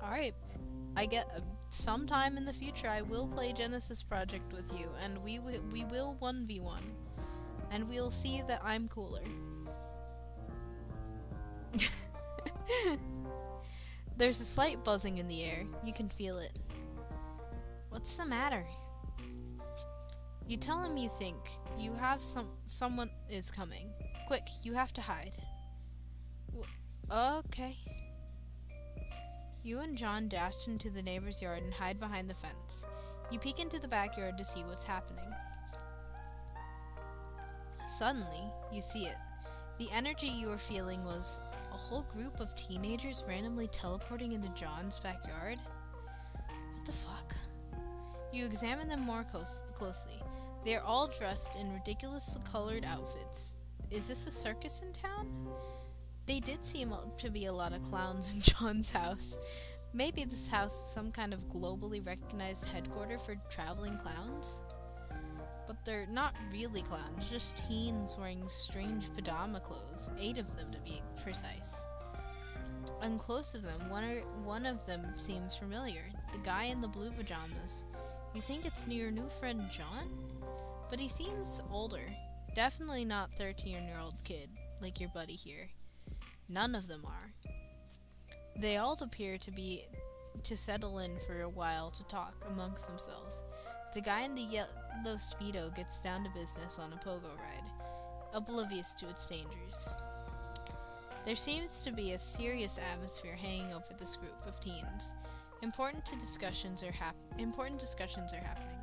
Alright. I get... sometime in the future, I will play Genesis Project with you, and we will 1v1. And we'll see that I'm cooler. There's a slight buzzing in the air. You can feel it. What's the matter? You tell him you think you have someone is coming. Quick, you have to hide. Okay. You and John dash into the neighbor's yard and hide behind the fence. You peek into the backyard to see what's happening. Suddenly, you see it. The energy you were feeling was a whole group of teenagers randomly teleporting into John's backyard. What the fuck? You examine them more closely. They are all dressed in ridiculously colored outfits. Is this a circus in town? They did seem to be a lot of clowns in John's house. Maybe this house is some kind of globally recognized headquarters for traveling clowns? But they're not really clowns, just teens wearing strange pajama clothes, 8 of them to be precise. And close to them, one of them seems familiar, the guy in the blue pajamas. You think it's your new friend John? But he seems older. Definitely not 13-year-old kid, like your buddy here. None of them are. They all appear to settle in for a while to talk amongst themselves. The guy in the yellow Speedo gets down to business on a pogo ride, oblivious to its dangers. There seems to be a serious atmosphere hanging over this group of teens. Important discussions are happening.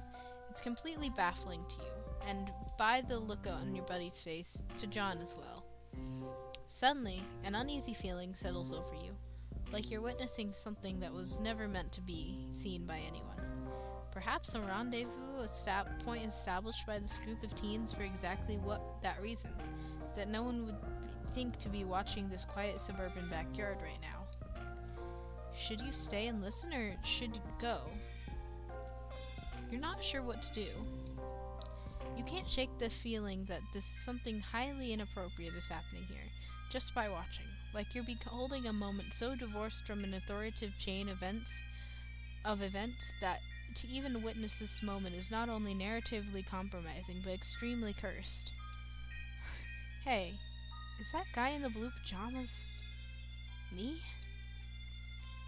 It's completely baffling to you, and by the look on your buddy's face, to John as well. Suddenly, an uneasy feeling settles over you, like you're witnessing something that was never meant to be seen by anyone. Perhaps a rendezvous point established by this group of teens for exactly that reason, that no one would think to be watching this quiet suburban backyard right now. Should you stay and listen, or should you go? You're not sure what to do. You can't shake the feeling that something highly inappropriate is happening here, just by watching, like you're beholding a moment so divorced from an authoritative chain of events that to even witness this moment is not only narratively compromising, but extremely cursed. Hey, is that guy in the blue pajamas me?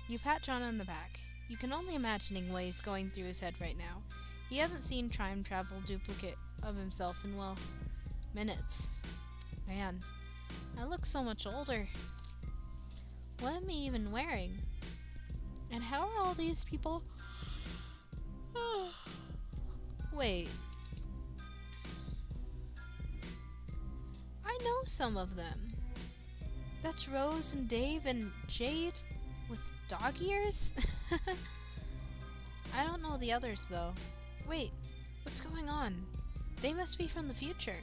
You pat John on the back. You can only imagine what he's going through his head right now. He hasn't seen time travel duplicate of himself in, well, minutes. Man, I look so much older. What am I even wearing? And how are all these people? Wait. I know some of them. That's Rose and Dave and Jade with dog ears? I don't know the others, though. Wait, what's going on? They must be from the future.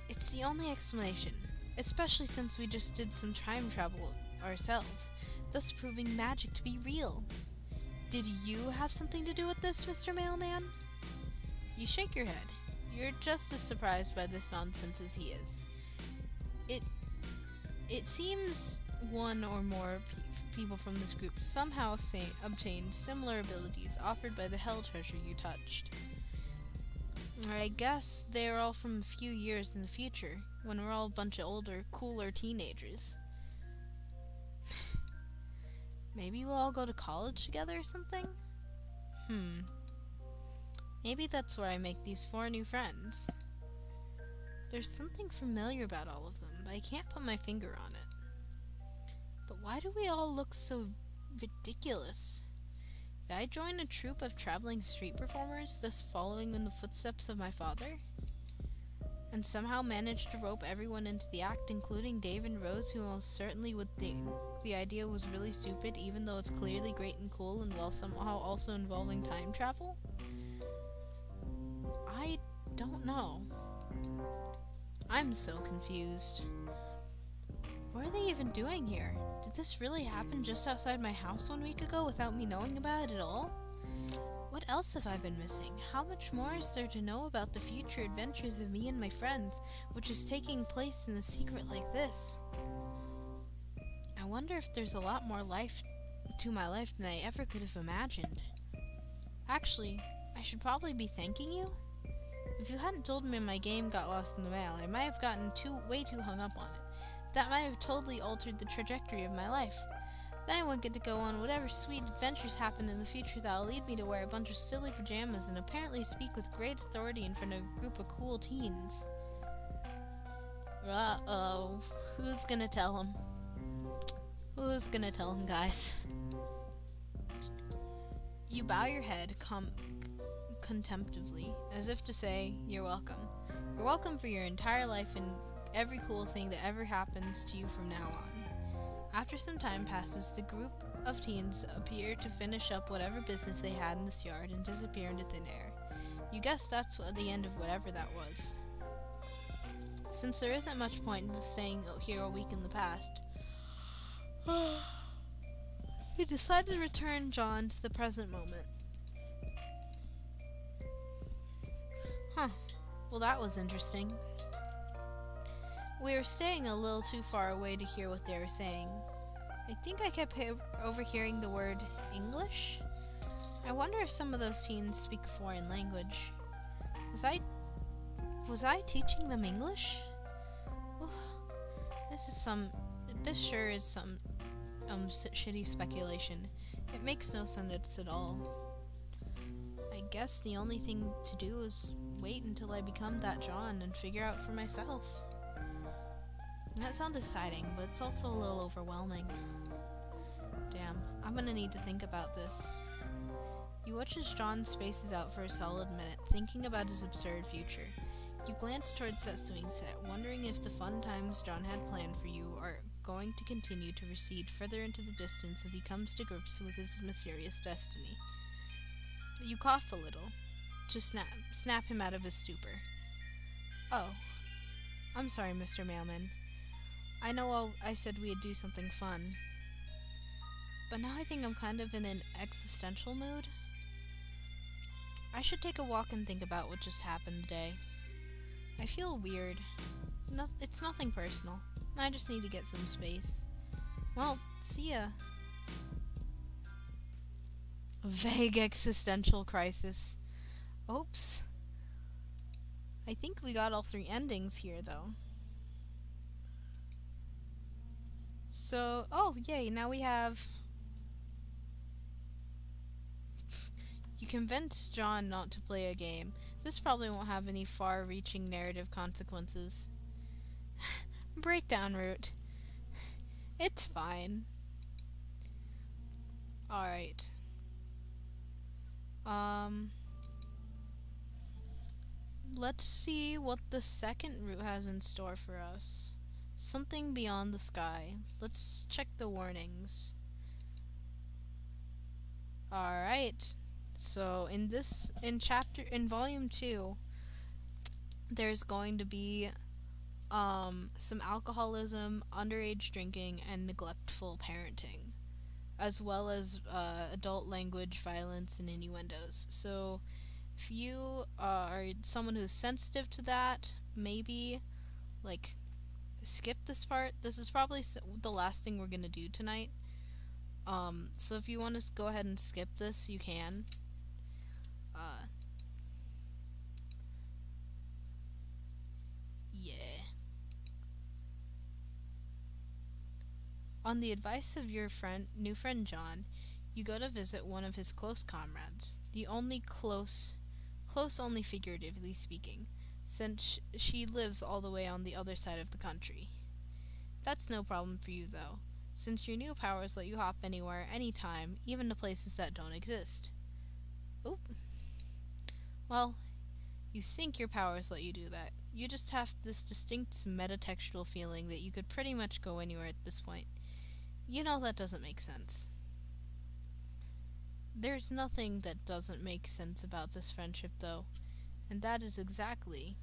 It's the only explanation, especially since we just did some time travel ourselves, thus proving magic to be real. Did you have something to do with this, Mr. Mailman? You shake your head. You're just as surprised by this nonsense as he is. It seems one or more people from this group somehow obtained similar abilities offered by the hell treasure you touched. I guess they're all from a few years in the future, when we're all a bunch of older, cooler teenagers. Maybe we'll all go to college together or something? Maybe that's where I make these 4 new friends. There's something familiar about all of them, but I can't put my finger on it. But why do we all look so ridiculous? Did I join a troupe of traveling street performers, thus following in the footsteps of my father? And somehow managed to rope everyone into the act, including Dave and Rose, who most certainly would think the idea was really stupid, even though it's clearly great and cool and while somehow also involving time travel? I don't know. I'm so confused. What are they even doing here? Did this really happen just outside my house 1 week ago without me knowing about it at all? What else have I been missing? How much more is there to know about the future adventures of me and my friends, which is taking place in a secret like this? I wonder if there's a lot more life to my life than I ever could have imagined. Actually, I should probably be thanking you. If you hadn't told me my game got lost in the mail, I might have gotten way too hung up on it. That might have totally altered the trajectory of my life. Then I would get to go on whatever sweet adventures happen in the future that'll lead me to wear a bunch of silly pajamas and apparently speak with great authority in front of a group of cool teens. Uh-oh. Who's gonna tell him? Who's gonna tell him, guys? You bow your head contemplatively, as if to say, you're welcome. You're welcome for your entire life and every cool thing that ever happens to you from now on. After some time passes, the group of teens appear to finish up whatever business they had in this yard and disappear into thin air. You guess that's the end of whatever that was. Since there isn't much point in staying here a week in the past, we decided to return John to the present moment. Huh. Well, that was interesting. We were staying a little too far away to hear what they were saying. I think I kept overhearing the word English. I wonder if some of those teens speak a foreign language. Was I teaching them English? Oof, this sure is some shitty speculation. It makes no sense at all. I guess the only thing to do is wait until I become that John and figure out for myself. That sounds exciting, but it's also a little overwhelming. Damn, I'm gonna need to think about this. You watch as John spaces out for a solid minute, thinking about his absurd future. You glance towards that swing set, wondering if the fun times John had planned for you are going to continue to recede further into the distance as he comes to grips with his mysterious destiny. You cough a little, to snap him out of his stupor. Oh, I'm sorry, Mr. Mailman. I know I said we'd do something fun, but now I think I'm kind of in an existential mood. I should take a walk and think about what just happened today. I feel weird. It's nothing personal. I just need to get some space. Well, see ya. Vague existential crisis. Oops. I think we got all 3 endings here, though. So, oh, yay, now we have... You convince John not to play a game. This probably won't have any far-reaching narrative consequences. Breakdown route. It's fine. Alright. Let's see what the second route has in store for us. Something beyond the sky. Let's check the warnings. Alright. So in volume 2, there's going to be some alcoholism, underage drinking, and neglectful parenting, as well as adult language, violence, and innuendos. So if you are someone who's sensitive to that, maybe skip this part. This is probably the last thing we're gonna do tonight. So if you want to go ahead and skip this, you can. Yeah. On the advice of your new friend John, you go to visit one of his close comrades, the only close only figuratively speaking, since she lives all the way on the other side of the country. That's no problem for you, though, since your new powers let you hop anywhere, anytime, even to places that don't exist. Oop. Well, you think your powers let you do that. You just have this distinct metatextual feeling that you could pretty much go anywhere at this point. You know that doesn't make sense. There's nothing that doesn't make sense about this friendship, though, and that is exactly...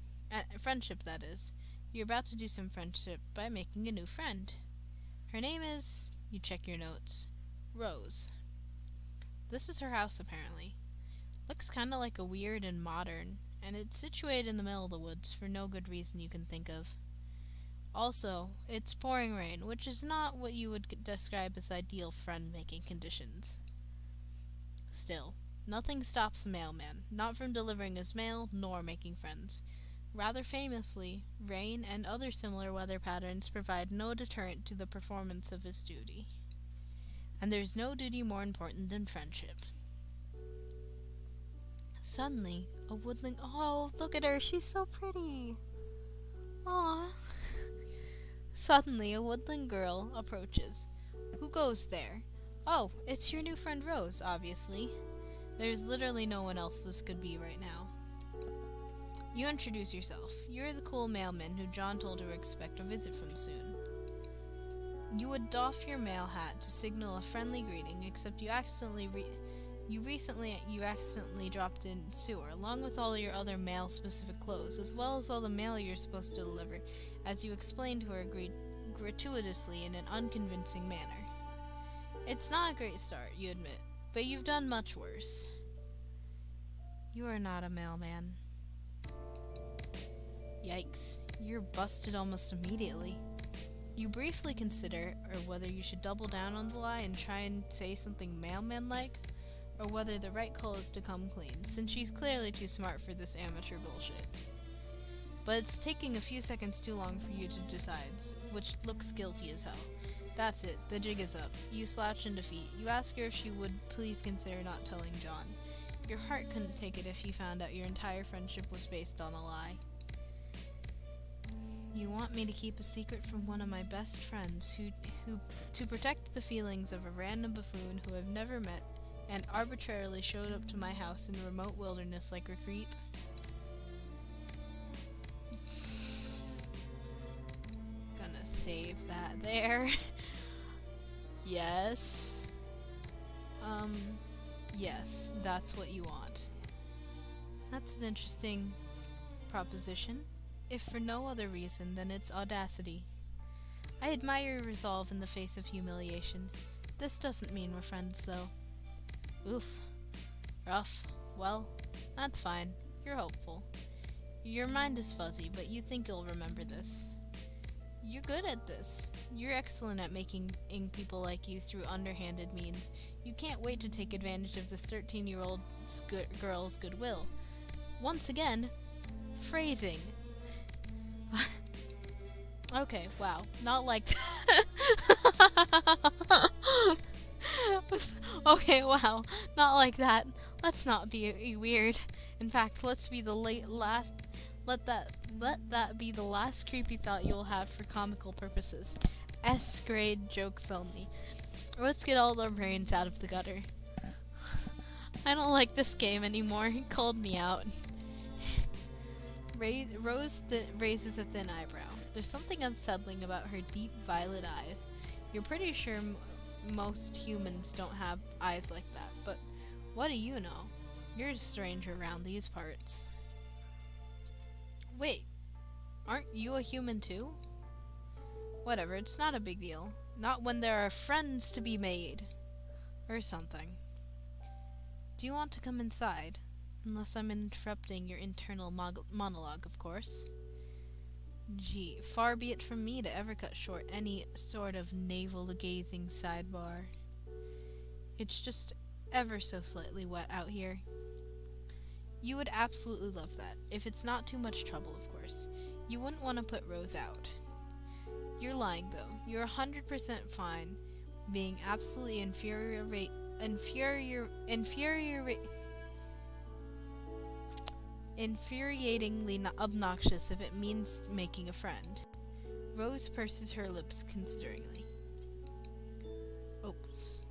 friendship, that is. You're about to do some friendship by making a new friend. Her name is... You check your notes. Rose. This is her house, apparently. Looks kinda like a weird and modern, and it's situated in the middle of the woods for no good reason you can think of. Also, it's pouring rain, which is not what you would describe as ideal friend-making conditions. Still, nothing stops the mailman, not from delivering his mail, nor making friends. Rather famously, rain and other similar weather patterns provide no deterrent to the performance of his duty. And there's no duty more important than friendship. Suddenly, a woodland... Oh, look at her, she's so pretty! Aww. Suddenly, a woodland girl approaches. Who goes there? Oh, it's your new friend Rose, obviously. There's literally no one else this could be right now. You introduce yourself. You're the cool mailman who John told to expect a visit from soon. You would doff your mail hat to signal a friendly greeting, except you accidentally dropped in sewer, along with all your other mail-specific clothes, as well as all the mail you're supposed to deliver, as you explained to her gratuitously in an unconvincing manner. It's not a great start, you admit, but you've done much worse. You are not a mailman. Yikes, you're busted almost immediately. You briefly consider whether you should double down on the lie and try and say something mailman-like, or whether the right call is to come clean, since she's clearly too smart for this amateur bullshit. But it's taking a few seconds too long for you to decide, which looks guilty as hell. That's it, the jig is up. You slouch in defeat. You ask her if she would please consider not telling John. Your heart couldn't take it if you found out your entire friendship was based on a lie. You want me to keep a secret from one of my best friends who to protect the feelings of a random buffoon who I've never met and arbitrarily showed up to my house in a remote wilderness like a creep? Gonna save that there. Yes. Yes, that's what you want. That's an interesting proposition. If for no other reason than its audacity. I admire your resolve in the face of humiliation. This doesn't mean we're friends, though. Oof. Rough. Well, that's fine. You're hopeful. Your mind is fuzzy, but you think you'll remember this. You're good at this. You're excellent at making people like you through underhanded means. You can't wait to take advantage of this 13-year-old girl's goodwill. Once again, phrasing. Okay, wow. Not like Okay, wow. Not like that. Let's not be weird. In fact, let that be the last creepy thought you'll have for comical purposes. S-grade jokes only. Let's get all our brains out of the gutter. I don't like this game anymore. He called me out. Rose raises a thin eyebrow. There's something unsettling about her deep violet eyes. You're pretty sure most humans don't have eyes like that, but what do you know? You're a stranger around these parts. Wait, aren't you a human too? Whatever, it's not a big deal. Not when there are friends to be made. Or something. Do you want to come inside? Unless I'm interrupting your internal monologue, of course. Gee, far be it from me to ever cut short any sort of navel-gazing sidebar. It's just ever so slightly wet out here. You would absolutely love that, if it's not too much trouble, of course. You wouldn't want to put Rose out. You're lying, though. You're 100% fine being absolutely infuriatingly obnoxious if it means making a friend. Rose purses her lips consideringly. Oops.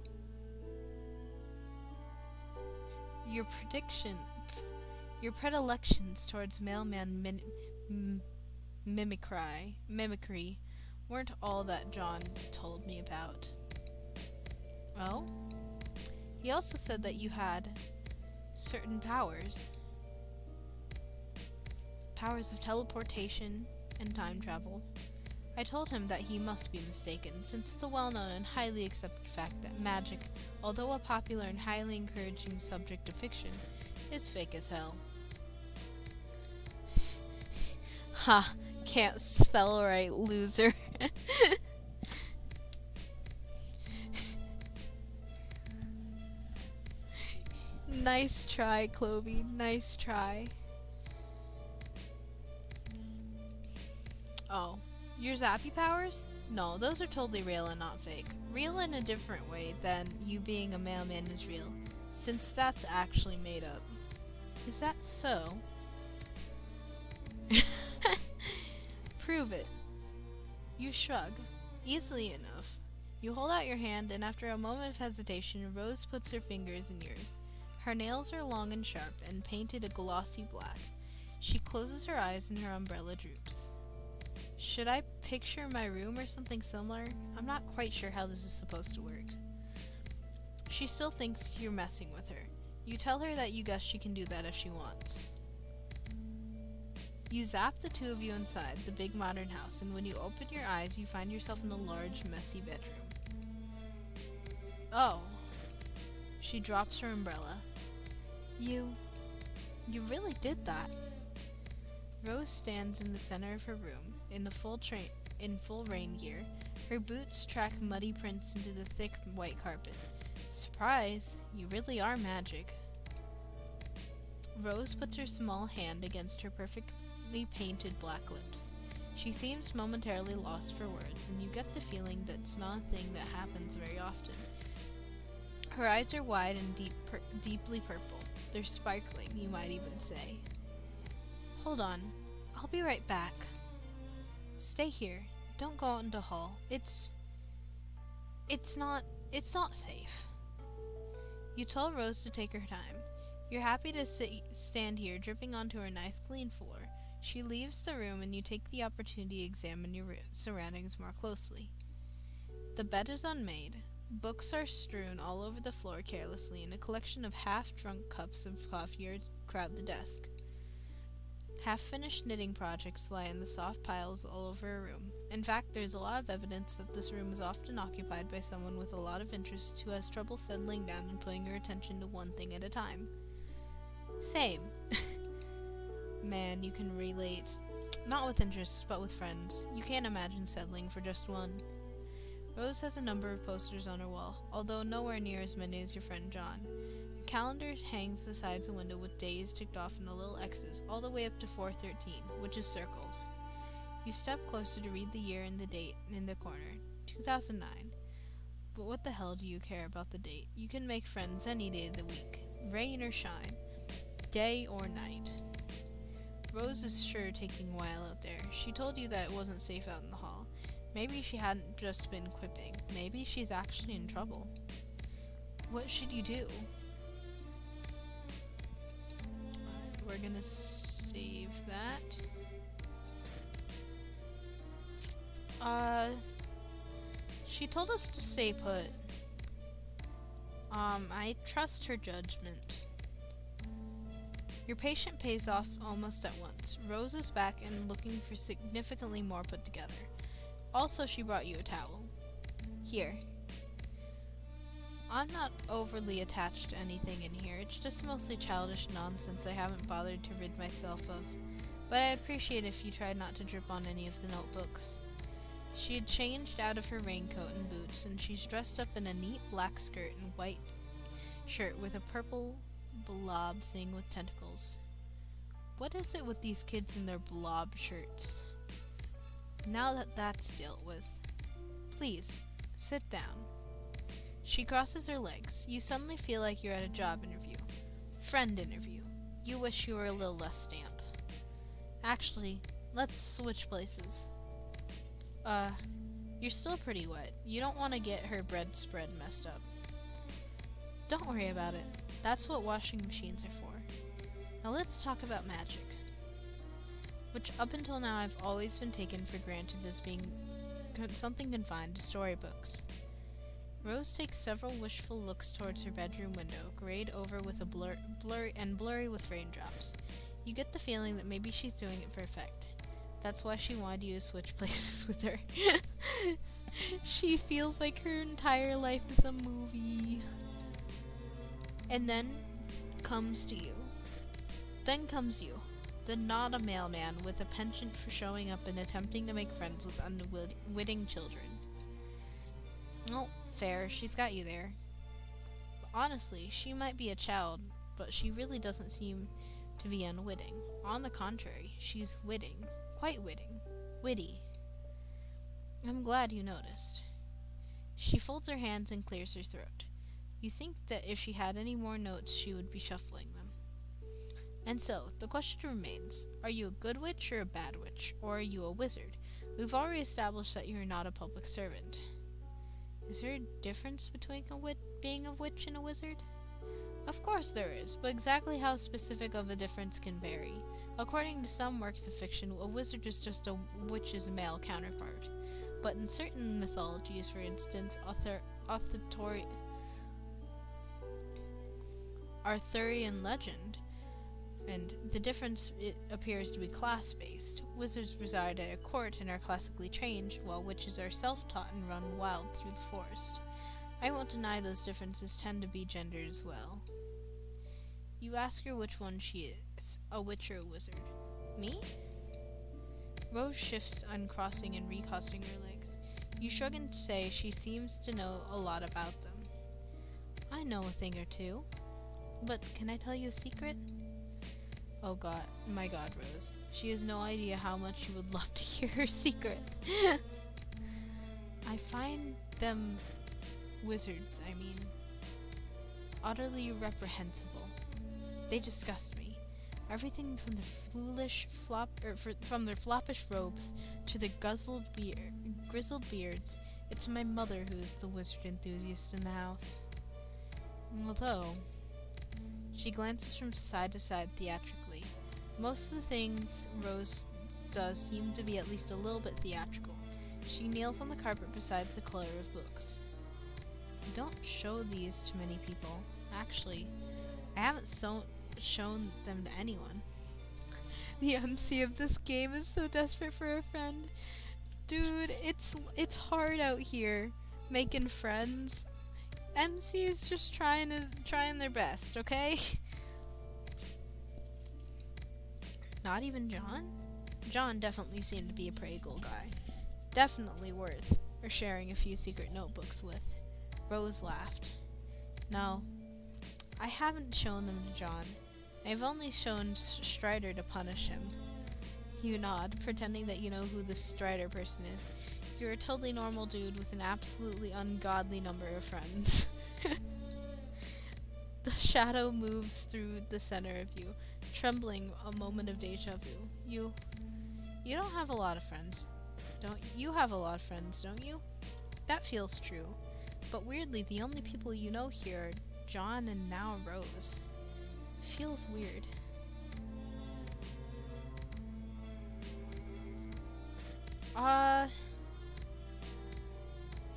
Your predilections towards mailman mimicry weren't all that John told me about. Oh? He also said that you had certain powers. Powers of teleportation and time travel. I told him that he must be mistaken, since it's a well-known and highly accepted fact that magic, although a popular and highly encouraging subject of fiction, is fake as hell. Ha! Can't spell right, loser. Nice try, Clovey. Nice try. Oh, your zappy powers? No, those are totally real and not fake. Real in a different way than you being a mailman is real, since that's actually made up. Is that so? Prove it. You shrug. Easily enough. You hold out your hand, and after a moment of hesitation, Rose puts her fingers in yours. Her nails are long and sharp, and painted a glossy black. She closes her eyes, and her umbrella droops. Should I picture my room or something similar? I'm not quite sure how this is supposed to work. She still thinks you're messing with her. You tell her that you guess she can do that if she wants. You zap the two of you inside the big modern house, and when you open your eyes, you find yourself in a large, messy bedroom. Oh. She drops her umbrella. You really did that. Rose stands in the center of her room, in full rain gear. Her boots track muddy prints into the thick white carpet. Surprise! You really are magic. Rose puts her small hand against her perfectly painted black lips. She seems momentarily lost for words, and you get the feeling that it's not a thing that happens very often. Her eyes are wide and deeply purple. They're sparkling, you might even say. Hold on. I'll be right back. Stay here. Don't go out into hall. It's not safe. You tell Rose to take her time. You're happy to stand here, dripping onto her nice clean floor. She leaves the room and you take the opportunity to examine your surroundings more closely. The bed is unmade. Books are strewn all over the floor carelessly, and a collection of half-drunk cups of coffee crowd the desk. Half-finished knitting projects lie in the soft piles all over her room. In fact, there's a lot of evidence that this room is often occupied by someone with a lot of interest who has trouble settling down and putting her attention to one thing at a time. Same. Man, you can relate. Not with interests, but with friends. You can't imagine settling for just one. Rose has a number of posters on her wall, although nowhere near as many as your friend John. A calendar hangs beside the window with days ticked off in little X's, all the way up to 4/13, which is circled. You step closer to read the year and the date in the corner, 2009. But what the hell do you care about the date? You can make friends any day of the week, rain or shine, day or night. Rose is sure taking a while out there. She told you that it wasn't safe out in the hall. Maybe she hadn't just been quipping. Maybe she's actually in trouble. What should you do? Alright, we're gonna save that. She told us to stay put. I trust her judgment. Your patient pays off almost at once. Rose is back and looking for significantly more put together. Also, she brought you a towel. Here. I'm not overly attached to anything in here. It's just mostly childish nonsense I haven't bothered to rid myself of. But I'd appreciate if you tried not to drip on any of the notebooks. She had changed out of her raincoat and boots, and she's dressed up in a neat black skirt and white shirt with a purple blob thing with tentacles. What is it with these kids and their blob shirts? Now that that's dealt with, please, sit down. She crosses her legs. You suddenly feel like you're at a job interview. Friend interview. You wish you were a little less stamp. Actually, let's switch places. You're still pretty wet. You don't want to get her bread spread messed up. Don't worry about it. That's what washing machines are for. Now let's talk about magic, which up until now I've always been taken for granted as being something confined to storybooks. Rose takes several wishful looks towards her bedroom window, grayed over with a blurry with raindrops. You get the feeling that maybe she's doing it for effect. That's why she wanted you to switch places with her. She feels like her entire life is a movie. And then comes you, the not a mailman with a penchant for showing up and attempting to make friends with unwitting children. Well, fair, she's got you there. But honestly, she might be a child, but she really doesn't seem to be unwitting. On the contrary, she's quite witty. I'm glad you noticed. She folds her hands and clears her throat. You think that if she had any more notes, she would be shuffling them. And so, the question remains, are you a good witch or a bad witch? Or are you a wizard? We've already established that you're not a public servant. Is there a difference between being a witch and a wizard? Of course there is, but exactly how specific of a difference can vary. According to some works of fiction, a wizard is just a witch's male counterpart. But in certain mythologies, for instance, Arthurian legend, and the difference appears to be class-based. Wizards reside at a court and are classically trained, while witches are self-taught and run wild through the forest. I won't deny those differences tend to be gendered as well. You ask her which one she is, a witch or a wizard. Me? Rose shifts, uncrossing and recrossing her legs. You shrug and say she seems to know a lot about them. I know a thing or two. But can I tell you a secret? Oh god, my god, Rose. She has no idea how much you would love to hear her secret. I find them wizards, utterly reprehensible. They disgust me. Everything from from their floppish robes to their grizzled beards. It's my mother who is the wizard enthusiast in the house. Although, she glances from side to side theatrically. Most of the things Rose does seem to be at least a little bit theatrical. She kneels on the carpet beside the clutter of books. I don't show these to many people. Actually, I haven't shown them to anyone. The MC of this game is so desperate for a friend. Dude, it's hard out here making friends. MC is just trying their best, okay? Not even John? John definitely seemed to be a pretty cool guy. Definitely worth sharing a few secret notebooks with. Rose laughed. No, I haven't shown them to John. I've only shown Strider to punish him. You nod, pretending that you know who this Strider person is. You're a totally normal dude with an absolutely ungodly number of friends. The shadow moves through the center of you, trembling a moment of deja vu. You don't have a lot of friends. You have a lot of friends, don't you? That feels true. But weirdly, the only people you know here are John and now Rose. Feels weird.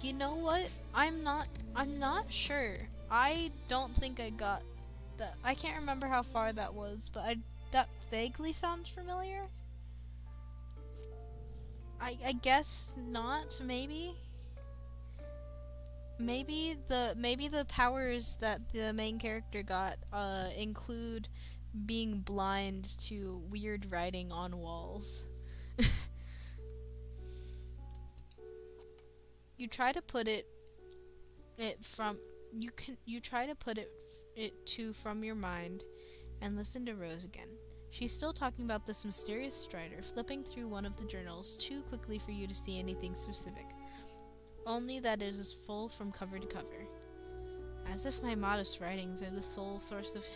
You know what? I'm not sure. I don't think I got that. I can't remember how far that was, but that vaguely sounds familiar. I guess not, maybe. Maybe the powers that the main character got include being blind to weird writing on walls. You try to put it from your mind and listen to Rose again. She's still talking about this mysterious Strider, flipping through one of the journals too quickly for you to see anything specific. Only that it is full from cover to cover. As if my modest writings are the sole source of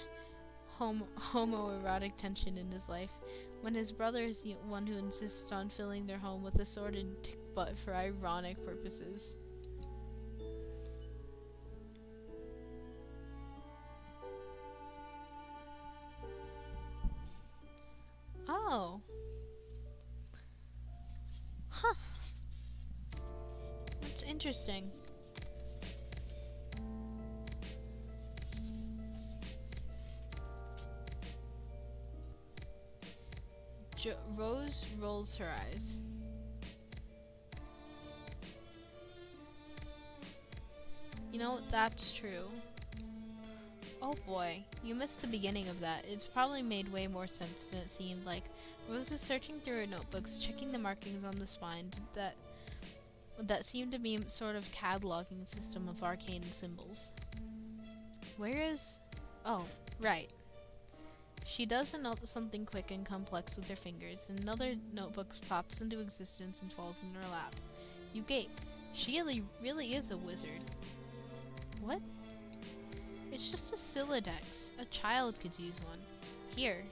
homoerotic tension in his life, when his brother is the one who insists on filling their home with assorted tick butt for ironic purposes. Oh. Huh. That's interesting. Rose rolls her eyes. You know, that's true. Oh boy, you missed the beginning of that. It's probably made way more sense than it seemed like. Rose is searching through her notebooks, checking the markings on the spine that seemed to be sort of cataloging system of arcane symbols. Where is... Oh, right. She does something quick and complex with her fingers, and another notebook pops into existence and falls in her lap. You gape. She really is a wizard. What? It's just a Siladex. A child could use one. Here.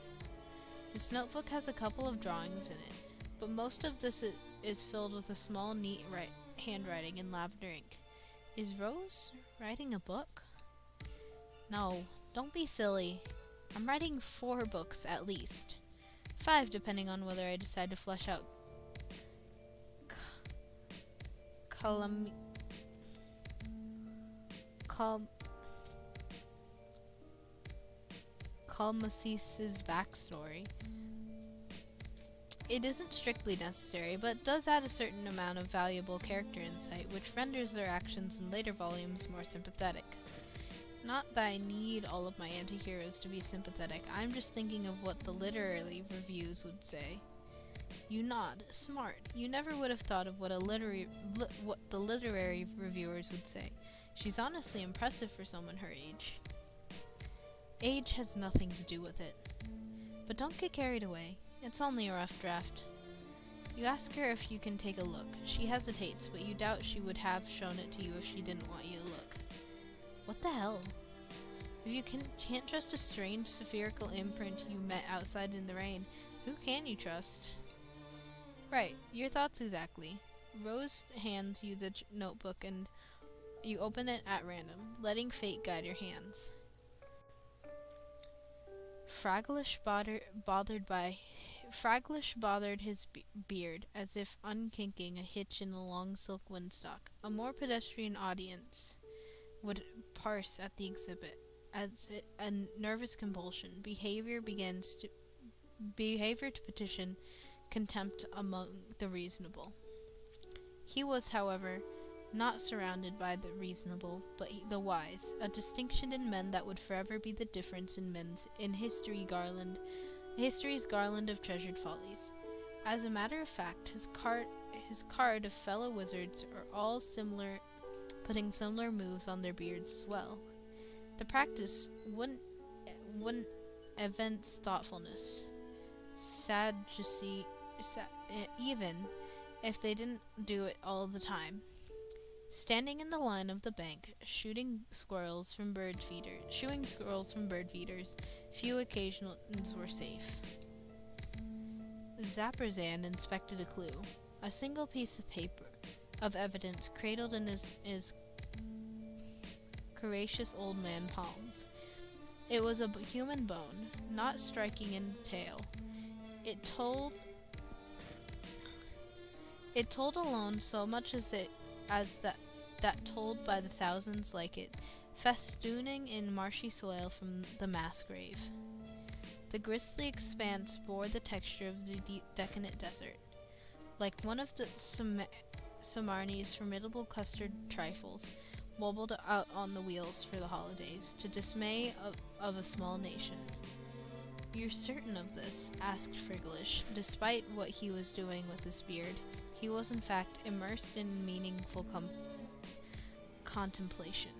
This notebook has a couple of drawings in it, but most of this is filled with a small, neat handwriting in lavender ink. Is Rose writing a book? No, don't be silly. I'm writing 4 books at least. 5 depending on whether I decide to flesh out Calmasis's backstory. It isn't strictly necessary, but does add a certain amount of valuable character insight, which renders their actions in later volumes more sympathetic. Not that I need all of my anti-heroes to be sympathetic, I'm just thinking of what the literary reviews would say. You nod. Smart. You never would have thought of what what the literary reviewers would say. She's honestly impressive for someone her age. Age has nothing to do with it. But don't get carried away. It's only a rough draft. You ask her if you can take a look. She hesitates, but you doubt she would have shown it to you if she didn't want you to look. What the hell? If you can't trust a strange spherical imprint you met outside in the rain, who can you trust? Right, your thoughts exactly. Rose hands you the notebook and you open it at random, letting fate guide your hands. Fraglish bothered his beard, as if unkinking a hitch in a long silk windstock. A more pedestrian audience would parse at the exhibit. As a nervous compulsion, behavior to petition contempt among the reasonable. He was, however, not surrounded by the reasonable, but the wise, a distinction in men that would forever be the difference in history's garland of treasured follies. As a matter of fact, his card of fellow wizards are all similar, putting similar moves on their beards as well. The practice wouldn't evince thoughtfulness, sagacity, even if they didn't do it all the time. Standing in the line of the bank, shooing squirrels from bird feeders, few occasions were safe. Zaperzan inspected a clue, a single piece of paper, of evidence cradled in his courageous old man palms. It was a human bone, not striking in detail. It told alone so much as that told by the thousands like it, festooning in marshy soil from the mass grave. The grisly expanse bore the texture of the decadent desert, like one of the Samarni's formidable custard trifles, wobbled out on the wheels for the holidays, to dismay of a small nation. "You're certain of this?" asked Friglish. Despite what he was doing with his beard, he was in fact immersed in meaningful contemplation.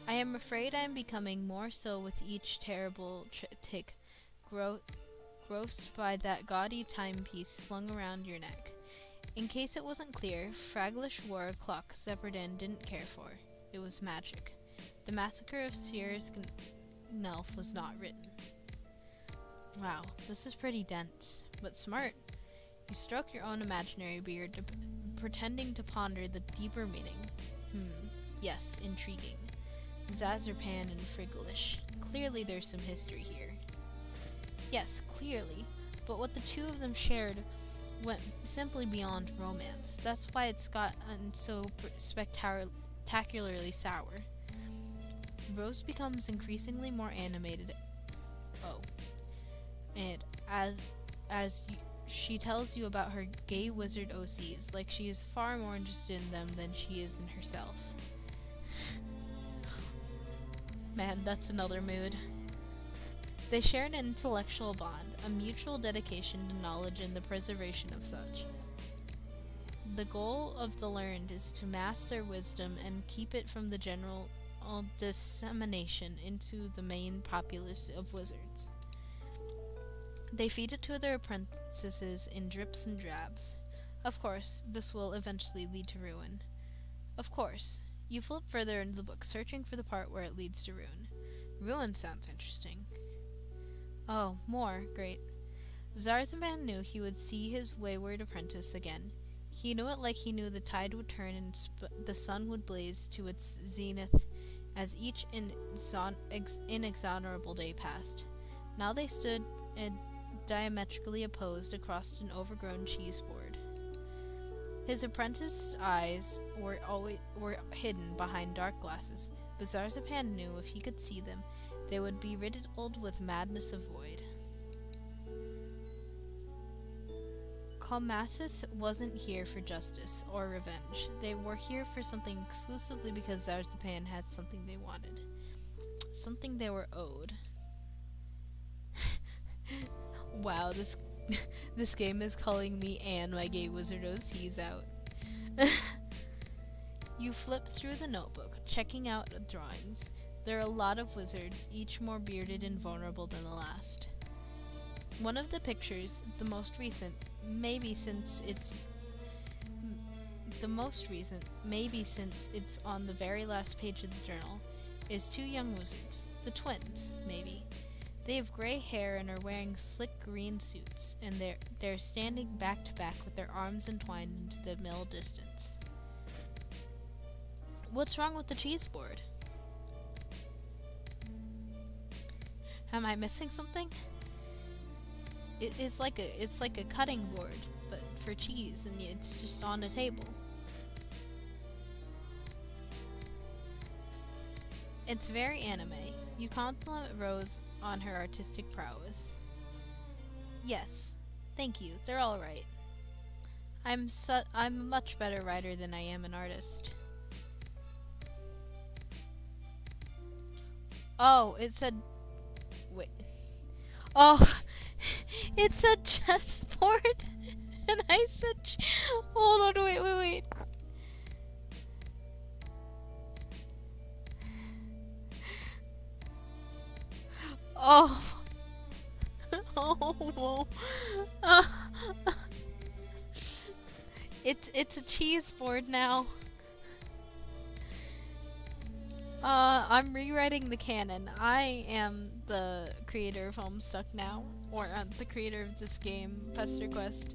"I am afraid I am becoming more so with each terrible tick, grossed by that gaudy timepiece slung around your neck." In case it wasn't clear, Fraglish wore a clock Zepperdin didn't care for. It was magic. The massacre of Sears Nelf was not written. Wow, this is pretty dense, but smart. You stroke your own imaginary beard, pretending to ponder the deeper meaning. Yes, intriguing. Zazerpan and Friglish. Clearly there's some history here. Yes, clearly, but what the two of them shared went simply beyond romance. That's why it's gotten so spectacularly sour. Rose becomes increasingly more animated. And she tells you about her gay wizard OCs, like she is far more interested in them than she is in herself. Man, that's another mood. They share an intellectual bond, a mutual dedication to knowledge and the preservation of such. The goal of the learned is to mass their wisdom and keep it from the general dissemination into the main populace of wizards. They feed it to their apprentices in drips and drabs. Of course, this will eventually lead to ruin. Of course. You flip further into the book, searching for the part where it leads to ruin. Ruin sounds interesting. Oh, more. Great. Zarzaman knew he would see his wayward apprentice again. He knew it like he knew the tide would turn and the sun would blaze to its zenith as each inexorable day passed. Now they stood diametrically opposed across an overgrown cheese board. His apprentice's eyes were hidden behind dark glasses, but Zarzapan knew if he could see them, they would be riddled with madness of void. Kalmassus wasn't here for justice or revenge. They were here for something exclusively because Zarzapan had something they wanted. Something they were owed. Wow, this This game is calling me and my gay wizard OC's out. You flip through the notebook, checking out drawings. There are a lot of wizards, each more bearded and vulnerable than the last. One of the pictures, the most recent, maybe since it's on the very last page of the journal, is two young wizards, the twins, maybe. They have gray hair and are wearing slick green suits, and they're standing back to back with their arms entwined into the middle distance. What's wrong with the cheese board? Am I missing something? It's like a cutting board, but for cheese, and it's just on a table. It's very anime. You compliment Rose on her artistic prowess. Yes, thank you. They're all right. I'm a much better writer than I am an artist. Oh, it said. Wait. Oh, it said chessboard, and I said. Hold on, wait. Oh. Oh. It's a cheese board now. I'm rewriting the canon. I am the creator of Homestuck now, or the creator of this game, Pesterquest.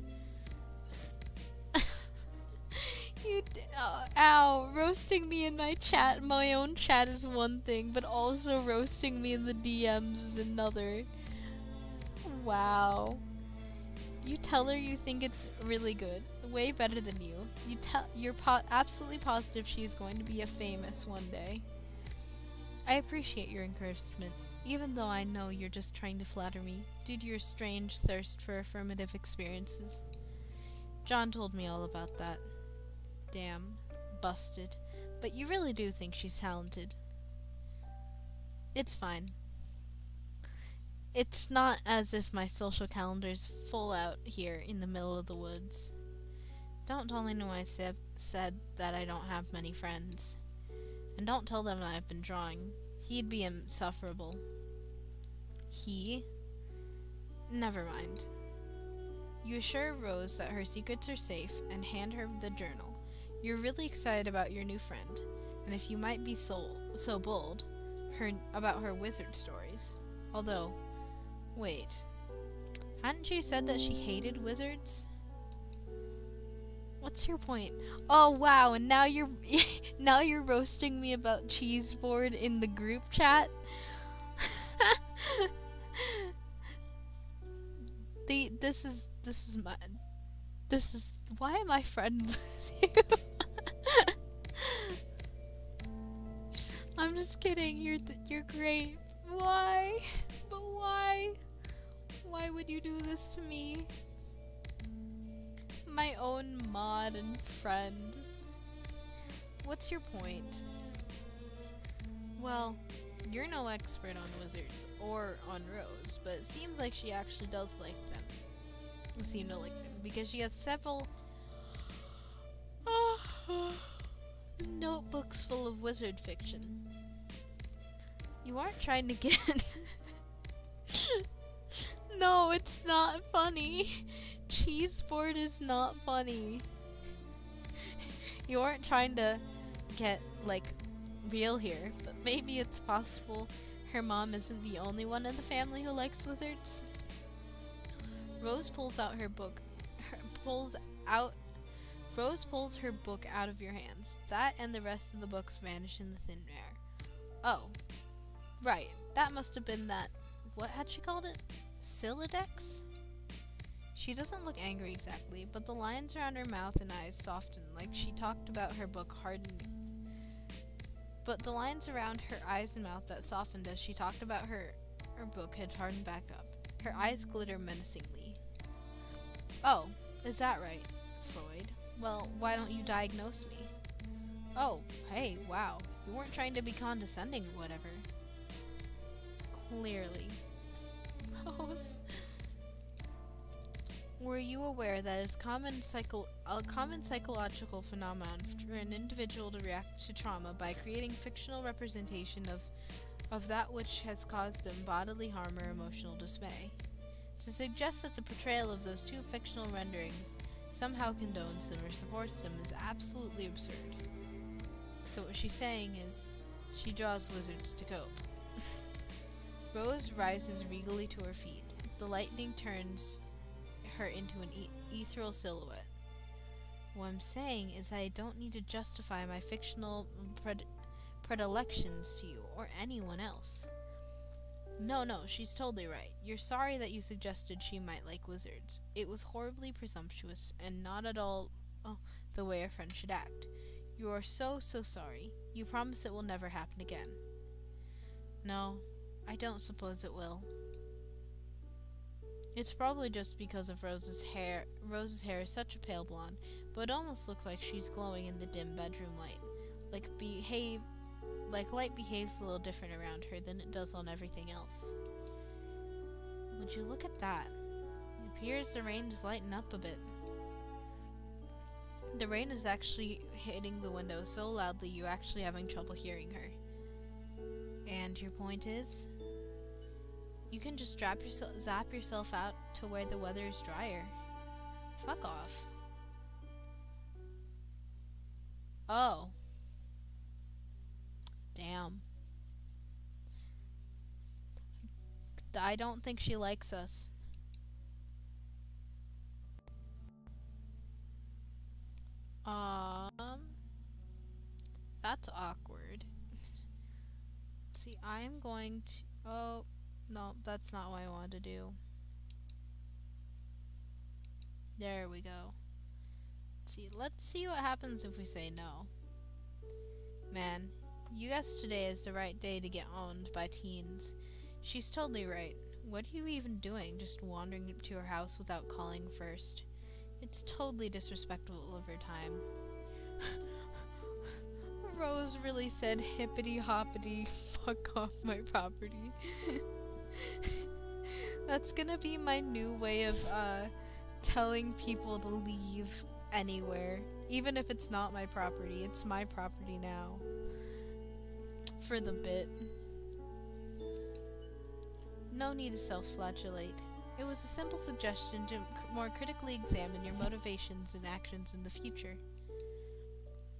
Ow, roasting me in my own chat is one thing, but also roasting me in the DMs is another. Wow. You tell her you think it's really good, way better than you. You're absolutely positive she's going to be a famous one day. I appreciate your encouragement, even though I know you're just trying to flatter me, due to your strange thirst for affirmative experiences. John told me all about that. Damn. Busted. But you really do think she's talented. It's fine. It's not as if my social calendar's full out here in the middle of the woods. Don't tell anyone I said that I don't have many friends. And don't tell them that I've been drawing. He'd be insufferable. He? Never mind. You assure Rose that her secrets are safe and hand her the journal. You're really excited about your new friend, and if you might be so bold, about her wizard stories. Although, wait, hadn't you said that she hated wizards? What's your point? Oh wow, and now you're now you're roasting me about cheese board in the group chat. Why am I friends with you? I'm just kidding. You're great. Why? But why? Why would you do this to me? My own mod and friend. What's your point? Well, you're no expert on wizards or on Rose, but it seems like she actually does like them. You seem to like them because she has several notebooks full of wizard fiction. You aren't trying to get No, it's not funny. Cheese board is not funny. You aren't trying to get, real here, but maybe it's possible her mom isn't the only one in the family who likes wizards. Rose pulls her book out of your hands. That and the rest of the books vanish in the thin air. Oh, right. That must have been that. What had she called it? Silodex? She doesn't look angry exactly, but the lines around her mouth and eyes soften, like she talked about her book hardening. But the lines around her eyes and mouth that softened as she talked about her book had hardened back up. Her eyes glitter menacingly. Oh, is that right, Freud? Well, why don't you diagnose me? Oh, hey, wow. You weren't trying to be condescending or whatever. Clearly. Rose. Were you aware that it's a common psychological phenomenon for an individual to react to trauma by creating fictional representation of that which has caused them bodily harm or emotional dismay? To suggest that the portrayal of those two fictional renderings somehow condones them or supports them is absolutely absurd. So what she's saying is, she draws wizards to cope. Rose rises regally to her feet. The lightning turns her into an ethereal silhouette. What I'm saying is I don't need to justify my fictional predilections to you or anyone else. No, she's totally right. You're sorry that you suggested she might like wizards. It was horribly presumptuous and not at all the way a friend should act. You are so sorry. You promise it will never happen again. No, I don't suppose it will. It's probably just because of Rose's hair. Rose's hair is such a pale blonde, but it almost looks like she's glowing in the dim bedroom light. Light behaves a little different around her than it does on everything else. Would you look at that? It appears the rain is lighting up a bit. The rain is actually hitting the window so loudly you're actually having trouble hearing her. And your point is? You can just zap yourself out to where the weather is drier. Fuck off. Oh. Damn. I don't think she likes us. That's awkward. See, I'm going to... Oh, no, that's not what I wanted to do. There we go. Let's see what happens if we say no. Man, you guessed today is the right day to get owned by teens. She's totally right. What are you even doing, just wandering to her house without calling first? It's totally disrespectful of her time. Rose really said hippity hoppity, fuck off my property. That's gonna be my new way of telling people to leave anywhere. Even if it's not my property, it's my property now. For the bit. No need to self-flagellate. It was a simple suggestion to more critically examine your motivations and actions in the future.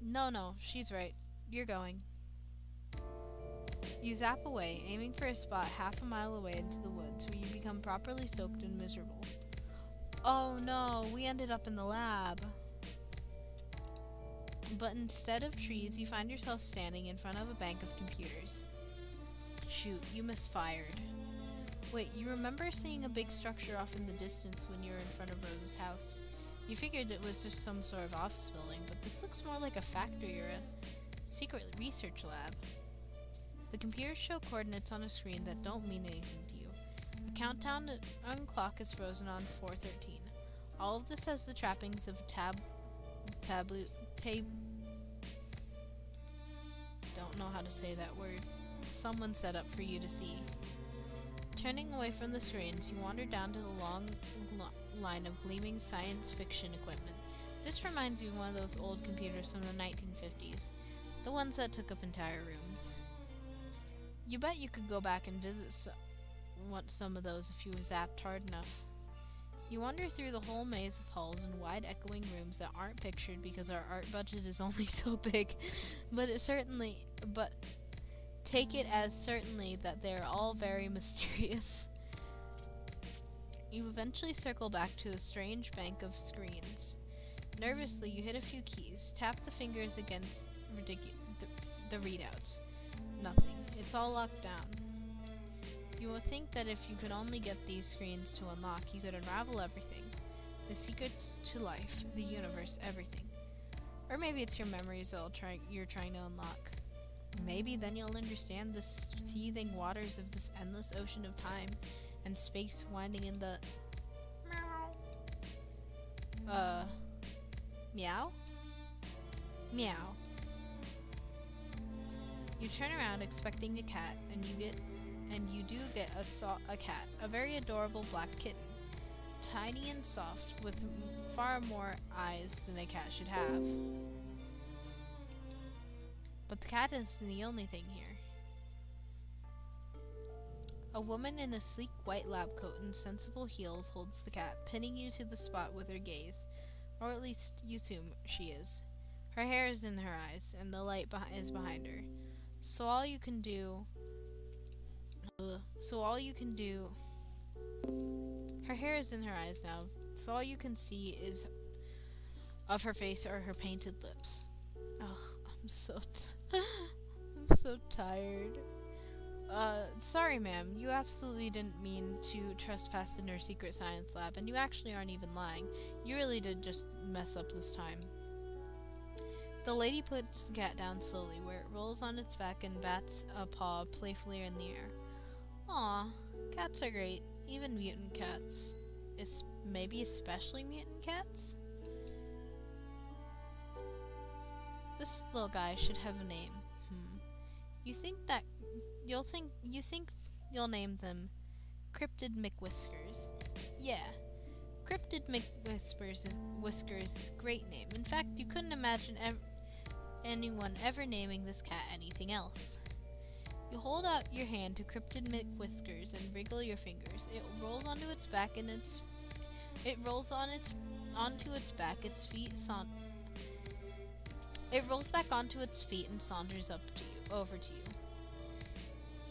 No, she's right. You're going. You zap away, aiming for a spot half a mile away into the woods where you become properly soaked and miserable. Oh no, we ended up in the lab. But instead of trees, you find yourself standing in front of a bank of computers. Shoot, you misfired. Wait, you remember seeing a big structure off in the distance when you were in front of Rose's house? You figured it was just some sort of office building, but this looks more like a factory or a secret research lab. The computers show coordinates on a screen that don't mean anything to you. A countdown on clock is frozen on 4:13. All of this has the trappings of don't know how to say that word. Someone set up for you to see. Turning away from the screens, you wander down to the long line of gleaming science fiction equipment. This reminds you of one of those old computers from the 1950s, the ones that took up entire rooms. You bet you could go back and visit some of those if you were zapped hard enough. You wander through the whole maze of halls and wide echoing rooms that aren't pictured because our art budget is only so big, but take it as certainly that they are all very mysterious. You eventually circle back to a strange bank of screens. Nervously, you hit a few keys, tap the fingers against the readouts. Nothing. It's all locked down. You will think that if you could only get these screens to unlock, you could unravel everything. The secrets to life, the universe, everything. Or maybe it's your memories you're trying to unlock. Maybe then you'll understand the seething waters of this endless ocean of time and space winding in the... Meow? Meow. You turn around expecting a cat, and you do get a cat, a very adorable black kitten. tiny and soft, with far more eyes than a cat should have. But the cat isn't the only thing here. A woman in a sleek white lab coat and sensible heels holds the cat, pinning you to the spot with her gaze, or at least you assume she is. Her hair is in her eyes, and the light is behind her. So all you can do... Her hair is in her eyes now, so all you can see is of her face are her painted lips. Ugh, I'm so tired. Sorry ma'am, you absolutely didn't mean to trespass in her secret science lab, and you actually aren't even lying. You really did just mess up this time. The lady puts the cat down slowly, where it rolls on its back and bats a paw playfully in the air. Aw, cats are great, even mutant cats. Maybe especially mutant cats? This little guy should have a name. You think you'll name them Cryptid McWhiskers. Yeah. Cryptid McWhiskers is a great name. In fact, you couldn't imagine anyone ever naming this cat anything else. You hold out your hand to Cryptid McWhiskers and wriggle your fingers. It rolls onto its back and It rolls back onto its feet and saunters over to you.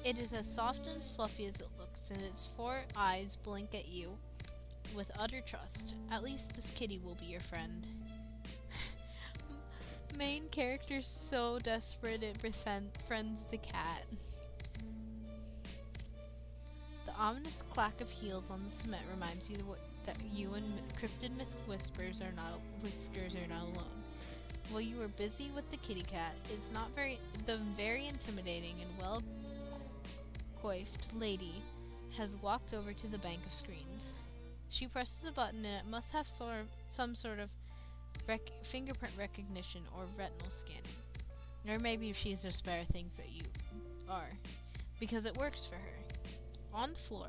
It is as soft and as fluffy as it looks, and its 4 eyes blink at you with utter trust. At least this kitty will be your friend. Main character's so desperate it befriends the cat. The ominous clack of heels on the cement reminds you that you and Cryptid McWhiskers are not alone. While you were busy with the kitty cat, the very intimidating and well-coiffed lady has walked over to the bank of screens. She presses a button and it must have some sort of fingerprint recognition or retinal scanning. Or maybe she's just spare things that you are, because it works for her. On the floor,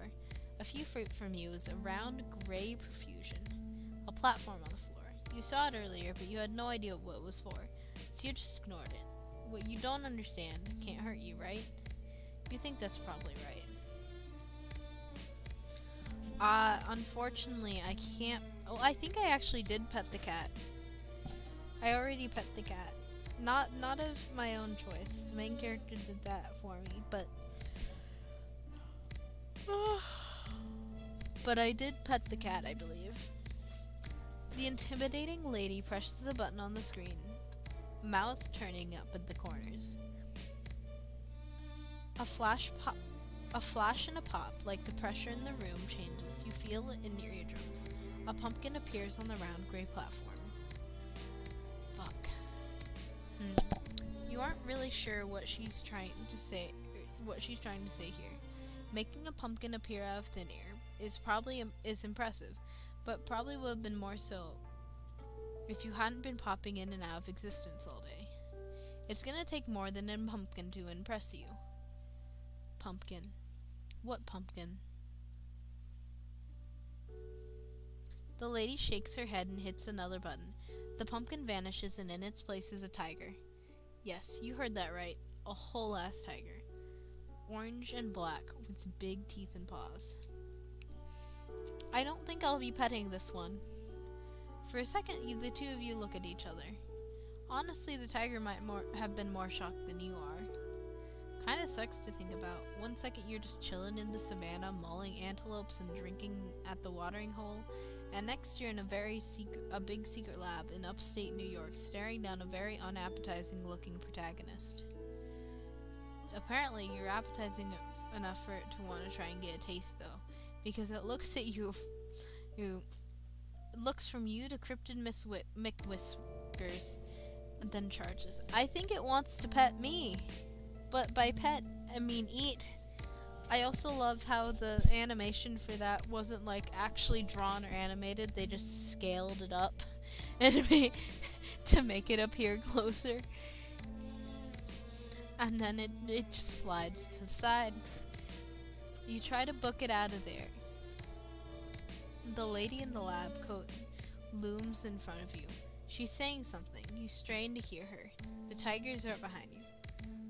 a few feet from you is a round gray profusion, a platform on the floor. You saw it earlier, but you had no idea what it was for, so you just ignored it. What you don't understand can't hurt you, right? You think that's probably right. Unfortunately, I can't... Oh, I think I actually did pet the cat. I already pet the cat. Not of my own choice. The main character did that for me, but... But I did pet the cat, I believe. The intimidating lady presses the button on the screen, mouth turning up at the corners. A flash and a pop, like the pressure in the room changes. You feel it in your eardrums. A pumpkin appears on the round gray platform. Fuck. You aren't really sure what she's trying to say here. Making a pumpkin appear out of thin air is impressive, but probably would have been more so if you hadn't been popping in and out of existence all day. It's gonna take more than a pumpkin to impress you. Pumpkin. What pumpkin? The lady shakes her head and hits another button. The pumpkin vanishes and in its place is a tiger. Yes, you heard that right. A whole ass tiger. Orange and black with big teeth and paws. I don't think I'll be petting this one. For a second, the two of you look at each other. Honestly, the tiger might have been more shocked than you are. Kinda sucks to think about. One second you're just chilling in the savannah, mauling antelopes and drinking at the watering hole, and next you're in a big secret lab in upstate New York, staring down a very unappetizing looking protagonist. Apparently, you're appetizing enough for it to want to try and get a taste, though, because it looks at you. It looks from you to Cryptid McWhiskers, and then charges. I think it wants to pet me, but by pet, I mean eat. I also love how the animation for that wasn't like actually drawn or animated. They just scaled it up and to make it appear closer. And then it just slides to the side. You try to book it out of there. The lady in the lab coat looms in front of you. She's saying something. You strain to hear her. The tigers are behind you.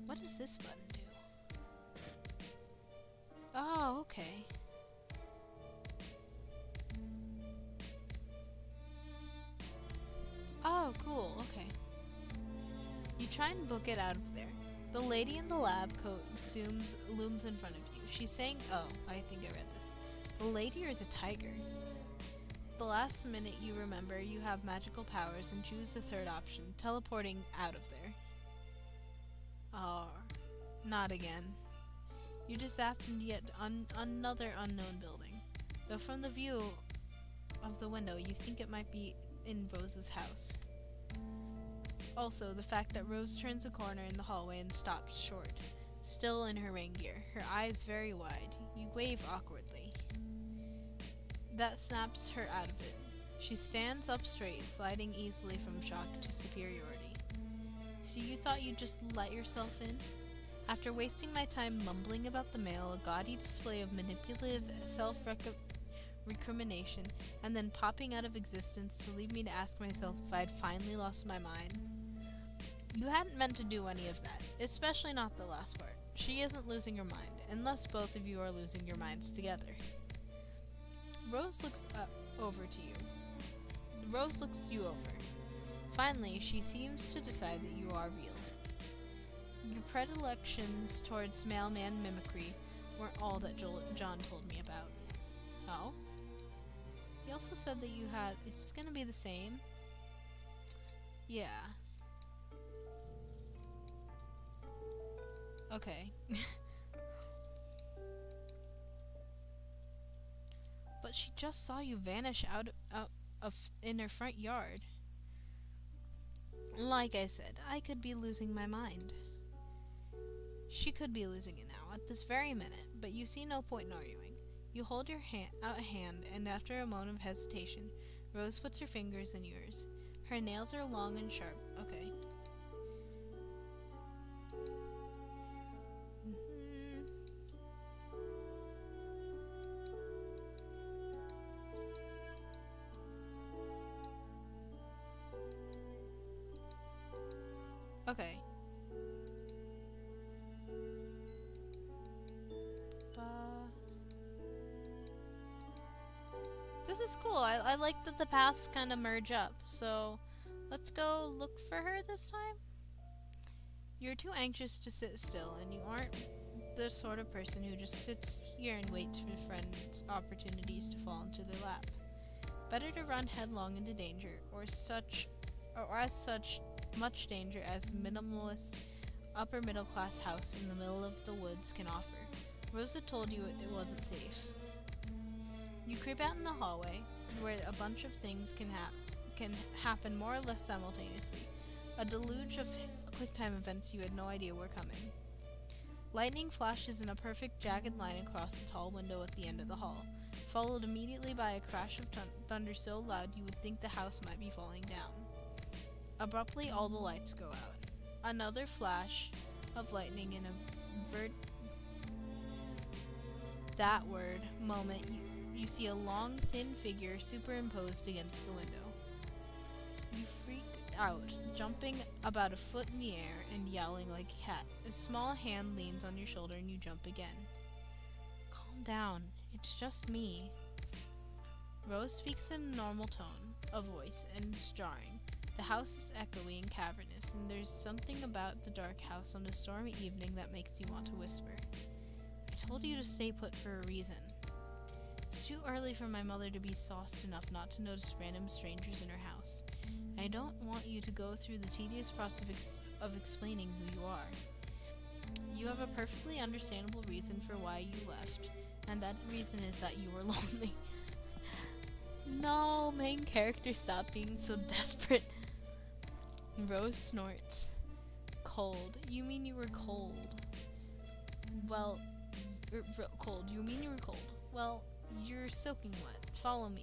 What does this button do? Oh, okay. Oh, cool, okay. You try and book it out of there. The lady in the lab coat looms in front of you. She's saying, oh, I think I read this. The lady or the tiger? The last minute you remember you have magical powers and choose the third option, teleporting out of there. Oh, not again. You just zapped into yet another unknown building. Though from the view of the window, you think it might be in Rose's house. Also, the fact that Rose turns a corner in the hallway and stops short, still in her rain gear, her eyes very wide. You wave awkwardly. That snaps her out of it. She stands up straight, sliding easily from shock to superiority. So you thought you'd just let yourself in? After wasting my time mumbling about the mail, a gaudy display of manipulative self-recrimination, and then popping out of existence to leave me to ask myself if I had finally lost my mind. You hadn't meant to do any of that, especially not the last part. She isn't losing her mind, unless both of you are losing your minds together. Rose looks over to you. Rose looks you over. Finally, she seems to decide that you are real. Your predilections towards mailman mimicry weren't all that John told me about. Oh? He also said that you had... Is this gonna be the same? Yeah. Okay. But she just saw you vanish out of in her front yard. Like I said, I could be losing my mind. She could be losing it now, at this very minute, but you see no point in arguing. You hold your out a hand, and after a moment of hesitation, Rose puts her fingers in yours. Her nails are long and sharp. Okay. Okay. This is cool. I like that the paths kind of merge up. So, let's go look for her this time. You're too anxious to sit still, and you aren't the sort of person who just sits here and waits for friends' opportunities to fall into their lap. Better to run headlong into danger, or as such, much danger as minimalist upper middle class house in the middle of the woods can offer. Rosa told you it wasn't safe. You creep out in the hallway, where a bunch of things can happen more or less simultaneously. A deluge of quick-time events you had no idea were coming. Lightning flashes in a perfect jagged line across the tall window at the end of the hall, followed immediately by a crash of thunder so loud you would think the house might be falling down. Abruptly, all the lights go out. Another flash of lightning in a moment, you see a long, thin figure superimposed against the window. You freak out, jumping about a foot in the air and yowling like a cat. A small hand leans on your shoulder and you jump again. Calm down, it's just me. Rose speaks in a normal tone of voice, and it's jarring. The house is echoey and cavernous, and there's something about the dark house on a stormy evening that makes you want to whisper. I told you to stay put for a reason. It's too early for my mother to be sauced enough not to notice random strangers in her house. I don't want you to go through the tedious process of explaining who you are. You have a perfectly understandable reason for why you left, and that reason is that you were lonely. No, main character, stop being so desperate. Rose snorts. Cold. You mean you were cold? Well, cold. You mean you were cold? Well, you're soaking wet. Follow me.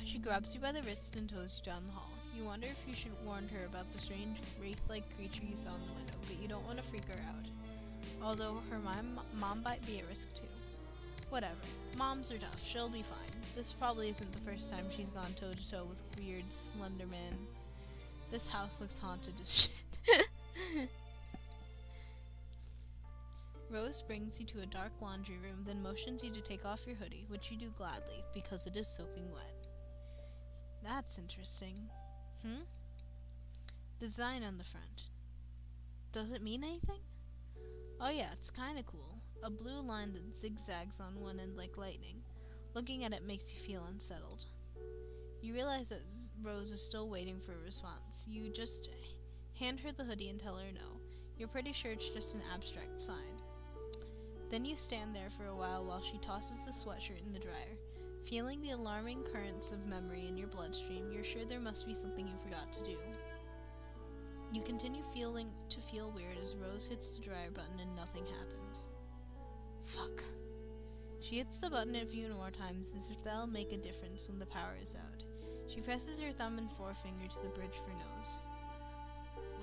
She grabs you by the wrist and tows you down the hall. You wonder if you should warn her about the strange wraith-like creature you saw in the window, but you don't want to freak her out. Although her mom might be at risk too. Whatever. Moms are tough. She'll be fine. This probably isn't the first time she's gone toe-to-toe with weird slender man. This house looks haunted as shit. Rose brings you to a dark laundry room, then motions you to take off your hoodie, which you do gladly, because it is soaking wet. That's interesting. Design on the front. Does it mean anything? Oh yeah, it's kinda cool. A blue line that zigzags on one end like lightning. Looking at it makes you feel unsettled. You realize that Rose is still waiting for a response. You just hand her the hoodie and tell her no. You're pretty sure it's just an abstract sign. Then you stand there for a while she tosses the sweatshirt in the dryer. Feeling the alarming currents of memory in your bloodstream, you're sure there must be something you forgot to do. You continue to feel weird as Rose hits the dryer button and nothing happens. Fuck. She hits the button a few more times as if that'll make a difference when the power is out. She presses her thumb and forefinger to the bridge for nose.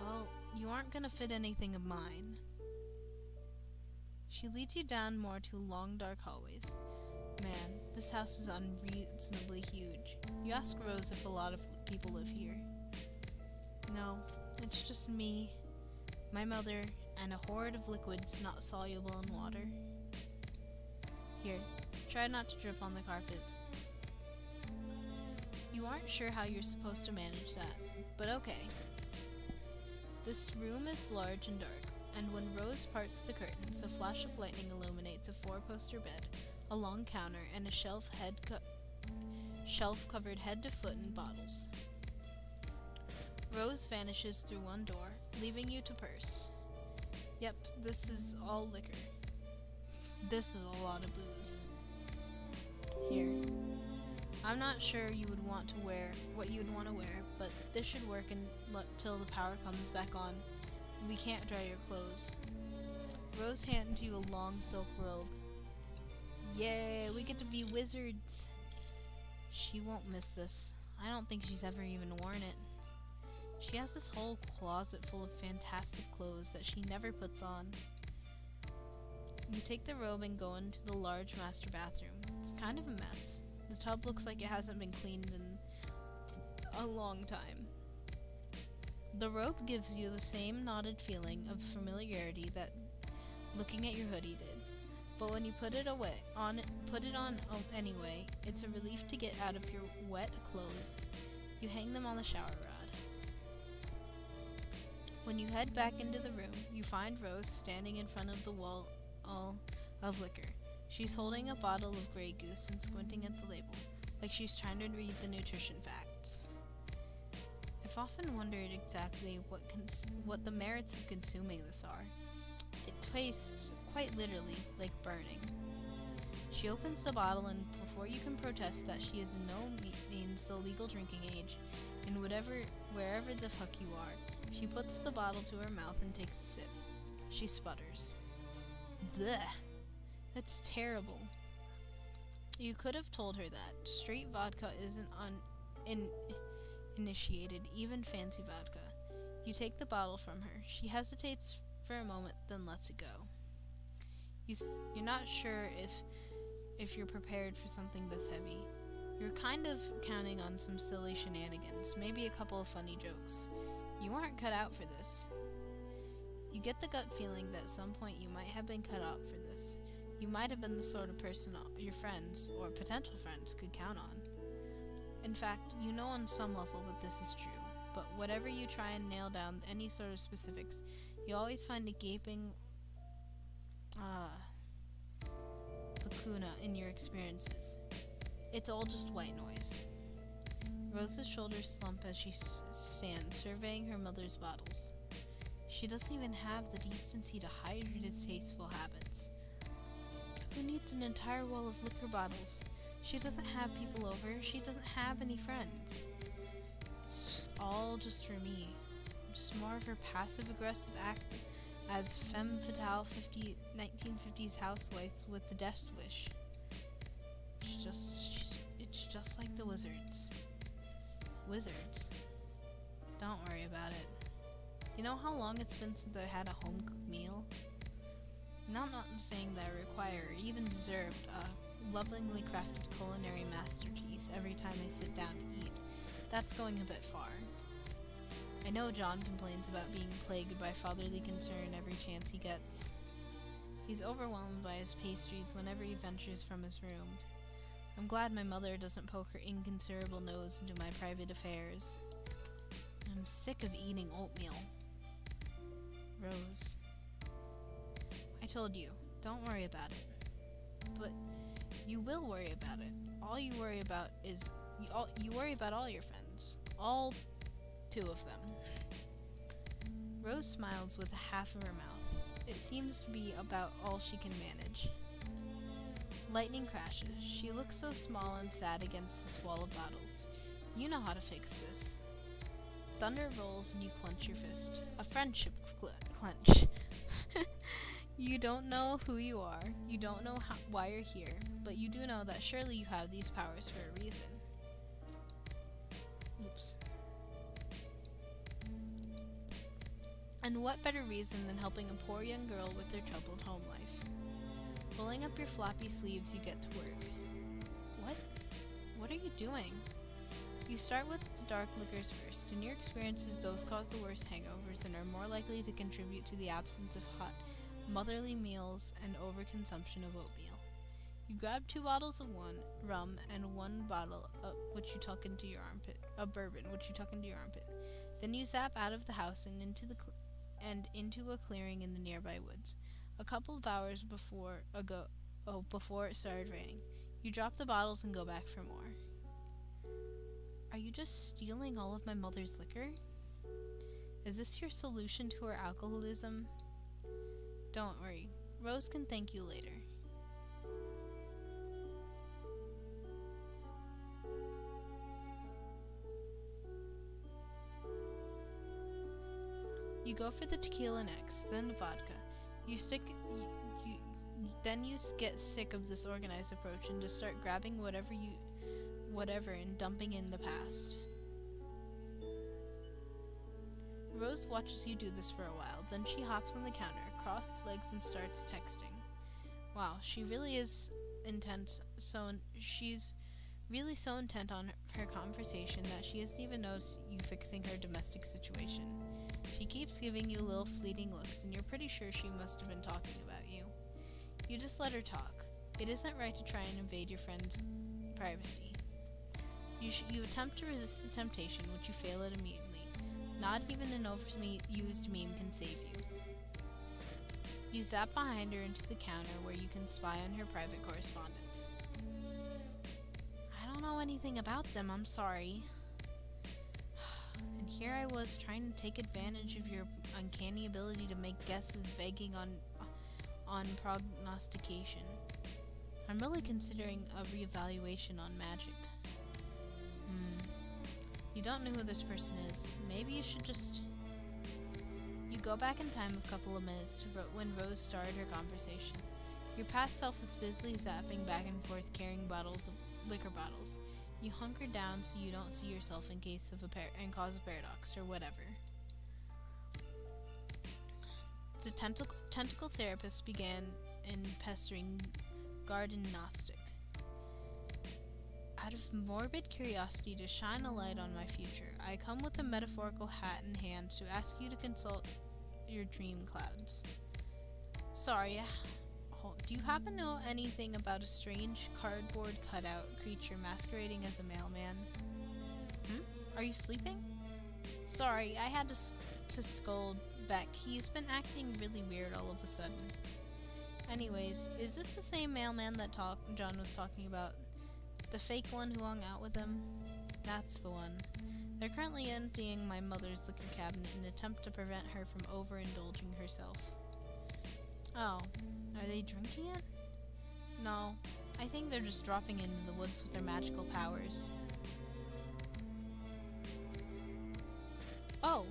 Well, you aren't gonna fit anything of mine. She leads you down more to long dark hallways. Man, this house is unreasonably huge. You ask Rose if a lot of people live here. No, it's just me, my mother, and a horde of liquids not soluble in water. Here, try not to drip on the carpet. You aren't sure how you're supposed to manage that, but okay. This room is large and dark, and when Rose parts the curtains, a flash of lightning illuminates a 4-poster bed, a long counter, and a shelf covered head to foot in bottles. Rose vanishes through one door, leaving you to purse. Yep, this is all liquor. This is a lot of booze. Here. I'm not sure what you would want to wear, but this should work till the power comes back on. We can't dry your clothes. Rose hands you a long silk robe. Yay, we get to be wizards. She won't miss this. I don't think she's ever even worn it. She has this whole closet full of fantastic clothes that she never puts on. You take the robe and go into the large master bathroom. It's kind of a mess. The tub looks like it hasn't been cleaned in a long time. The robe gives you the same knotted feeling of familiarity that looking at your hoodie did. But when you put it on anyway, it's a relief to get out of your wet clothes. You hang them on the shower rod. When you head back into the room, you find Rose standing in front of the wall of liquor. She's holding a bottle of Grey Goose and squinting at the label, like she's trying to read the nutrition facts. I've often wondered exactly what the merits of consuming this are. It tastes, quite literally, like burning. She opens the bottle, and before you can protest that she is in no means the legal drinking age, and wherever the fuck you are, she puts the bottle to her mouth and takes a sip. She sputters. Blech. That's terrible. You could have told her that. Straight vodka isn't initiated, even fancy vodka. You take the bottle from her. She hesitates for a moment, then lets it go. You're not sure if you're prepared for something this heavy. You're kind of counting on some silly shenanigans, maybe a couple of funny jokes. You aren't cut out for this. You get the gut feeling that at some point you might have been cut out for this. You might have been the sort of person your friends, or potential friends, could count on. In fact, you know on some level that this is true, but whatever you try and nail down any sort of specifics, you always find a gaping lacuna in your experiences. It's all just white noise. Rose's shoulders slump as she stands, surveying her mother's bottles. She doesn't even have the decency to hide her distasteful habits. Who needs an entire wall of liquor bottles? She doesn't have people over. She doesn't have any friends. It's all just for me. Just more of her passive-aggressive act as femme fatale 1950s housewife with the death wish. It's just like the wizards. Wizards? Don't worry about it. You know how long it's been since I had a home-cooked meal? Now, I'm not saying that I require or even deserved a lovingly crafted culinary masterpiece every time I sit down to eat. That's going a bit far. I know John complains about being plagued by fatherly concern every chance he gets. He's overwhelmed by his pastries whenever he ventures from his room. I'm glad my mother doesn't poke her inconsiderable nose into my private affairs. I'm sick of eating oatmeal. Rose. I told you, don't worry about it. But you will worry about it. All you worry about is you worry about all your friends. All 2 of them. Rose smiles with half of her mouth. It seems to be about all she can manage. Lightning crashes. She looks so small and sad against this wall of bottles. You know how to fix this. Thunder rolls and you clench your fist. A friendship clench. You don't know who you are. You don't know why you're here. But you do know that surely you have these powers for a reason. Oops. And what better reason than helping a poor young girl with their troubled home life? Rolling up your floppy sleeves, you get to work. What? What are you doing? You start with the dark liquors first. In your experiences, those cause the worst hangovers and are more likely to contribute to the absence of hot, motherly meals and overconsumption of oatmeal. You grab 2 bottles of rum and 1 bottle of which you tuck into your armpit, of bourbon, which you tuck into your armpit. Then you zap out of the house and into a clearing in the nearby woods. A couple of hours before it started raining, you drop the bottles and go back for more. Are you just stealing all of my mother's liquor? Is this your solution to her alcoholism? Don't worry, Rose can thank you later. You go for the tequila next, then the vodka. Then you get sick of this organized approach and just start grabbing whatever and dumping in the past. Rose watches you do this for a while, then she hops on the counter, crossed legs, and starts texting. Wow, she really is intent. She's really so intent on her conversation that she hasn't even noticed you fixing her domestic situation. She keeps giving you little fleeting looks, and you're pretty sure she must have been talking about you. You just let her talk. It isn't right to try and invade your friend's privacy. You attempt to resist the temptation, which you fail at immediately. Not even an overused meme can save you. You zap behind her into the counter where you can spy on her private correspondence. I don't know anything about them, I'm sorry. And here I was trying to take advantage of your uncanny ability to make guesses vaguing on prognostication. I'm really considering a reevaluation on magic. You don't know who this person is. Maybe you should just... You go back in time a couple of minutes to when Rose started her conversation. Your past self is busily zapping back and forth carrying liquor bottles. You hunker down so you don't see yourself in case of and cause a paradox or whatever. The tentacle therapist began in pestering Garden Gnostic. Out of morbid curiosity to shine a light on my future, I come with a metaphorical hat in hand to ask you to consult your dream clouds. Sorry, do you happen to know anything about a strange cardboard cutout creature masquerading as a mailman? Are you sleeping? Sorry, I had to scold Beck. He's been acting really weird all of a sudden. Anyways, is this the same mailman that John was talking about? The fake one who hung out with him? That's the one. They're currently emptying my mother's liquor cabinet in an attempt to prevent her from overindulging herself. Oh, are they drinking it? No, I think they're just dropping into the woods with their magical powers. Oh,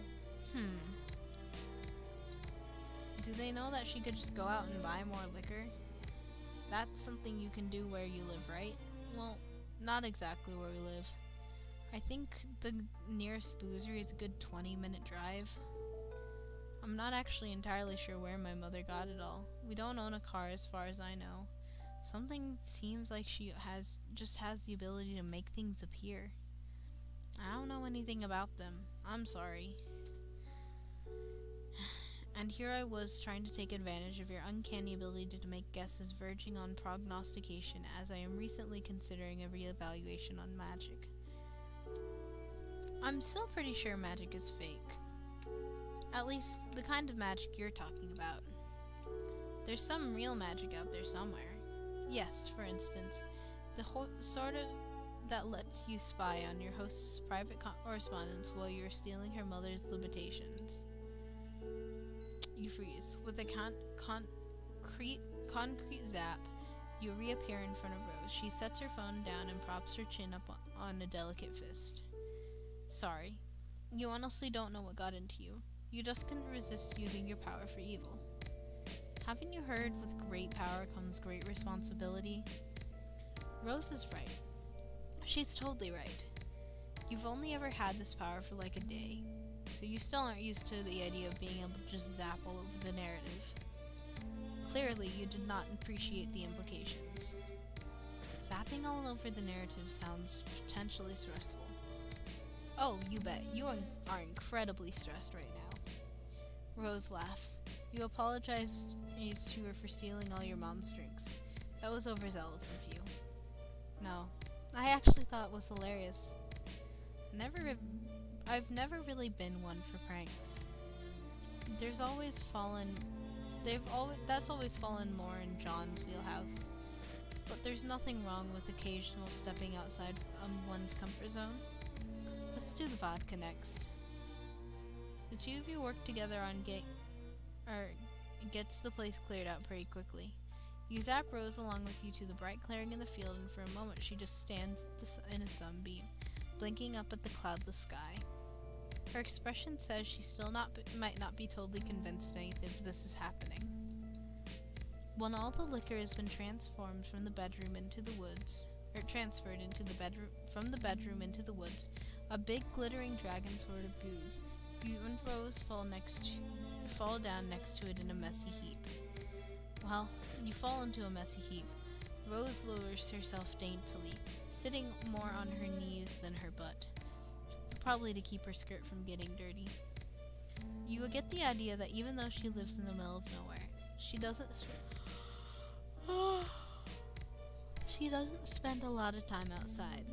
Do they know that she could just go out and buy more liquor? That's something you can do where you live, right? Well, not exactly where we live. I think the nearest boozery is a good 20-minute drive. I'm not actually entirely sure where my mother got it all. We don't own a car as far as I know. Something seems like she has the ability to make things appear. I don't know anything about them. I'm sorry. And here I was trying to take advantage of your uncanny ability to make guesses verging on prognostication, as I am recently considering a reevaluation on magic. I'm still pretty sure magic is fake. At least, the kind of magic you're talking about. There's some real magic out there somewhere. Yes, for instance, the sort of that lets you spy on your host's private correspondence while you're stealing her mother's liberations. You freeze. With a concrete zap, you reappear in front of Rose. She sets her phone down and props her chin up on a delicate fist. Sorry. You honestly don't know what got into you. You just couldn't resist using your power for evil. Haven't you heard, with great power comes great responsibility? Rose is right. She's totally right. You've only ever had this power for like a day, so you still aren't used to the idea of being able to just zap all over the narrative. Clearly, you did not appreciate the implications. Zapping all over the narrative sounds potentially stressful. Oh, you bet. You are incredibly stressed right now. Rose laughs. You apologized to her for stealing all your mom's drinks. That was overzealous of you. No, I actually thought it was hilarious. I've never really been one for pranks. That's always fallen more in John's wheelhouse. But there's nothing wrong with occasional stepping outside one's comfort zone. Let's do the vodka next. The two of you work together on gets the place cleared out pretty quickly. You zap Rose along with you to the bright clearing in the field, and for a moment she just stands in a sunbeam, blinking up at the cloudless sky. Her expression says she still might not be totally convinced if this is happening. When all the liquor has been transformed from the bedroom into the woods, from the bedroom into the woods, a big glittering dragon sword of booze, you and Rose fall down next to it in a messy heap. Well, you fall into a messy heap. Rose lowers herself daintily, sitting more on her knees than her butt, probably to keep her skirt from getting dirty. You get the idea that even though she lives in the middle of nowhere, she doesn't spend a lot of time outside.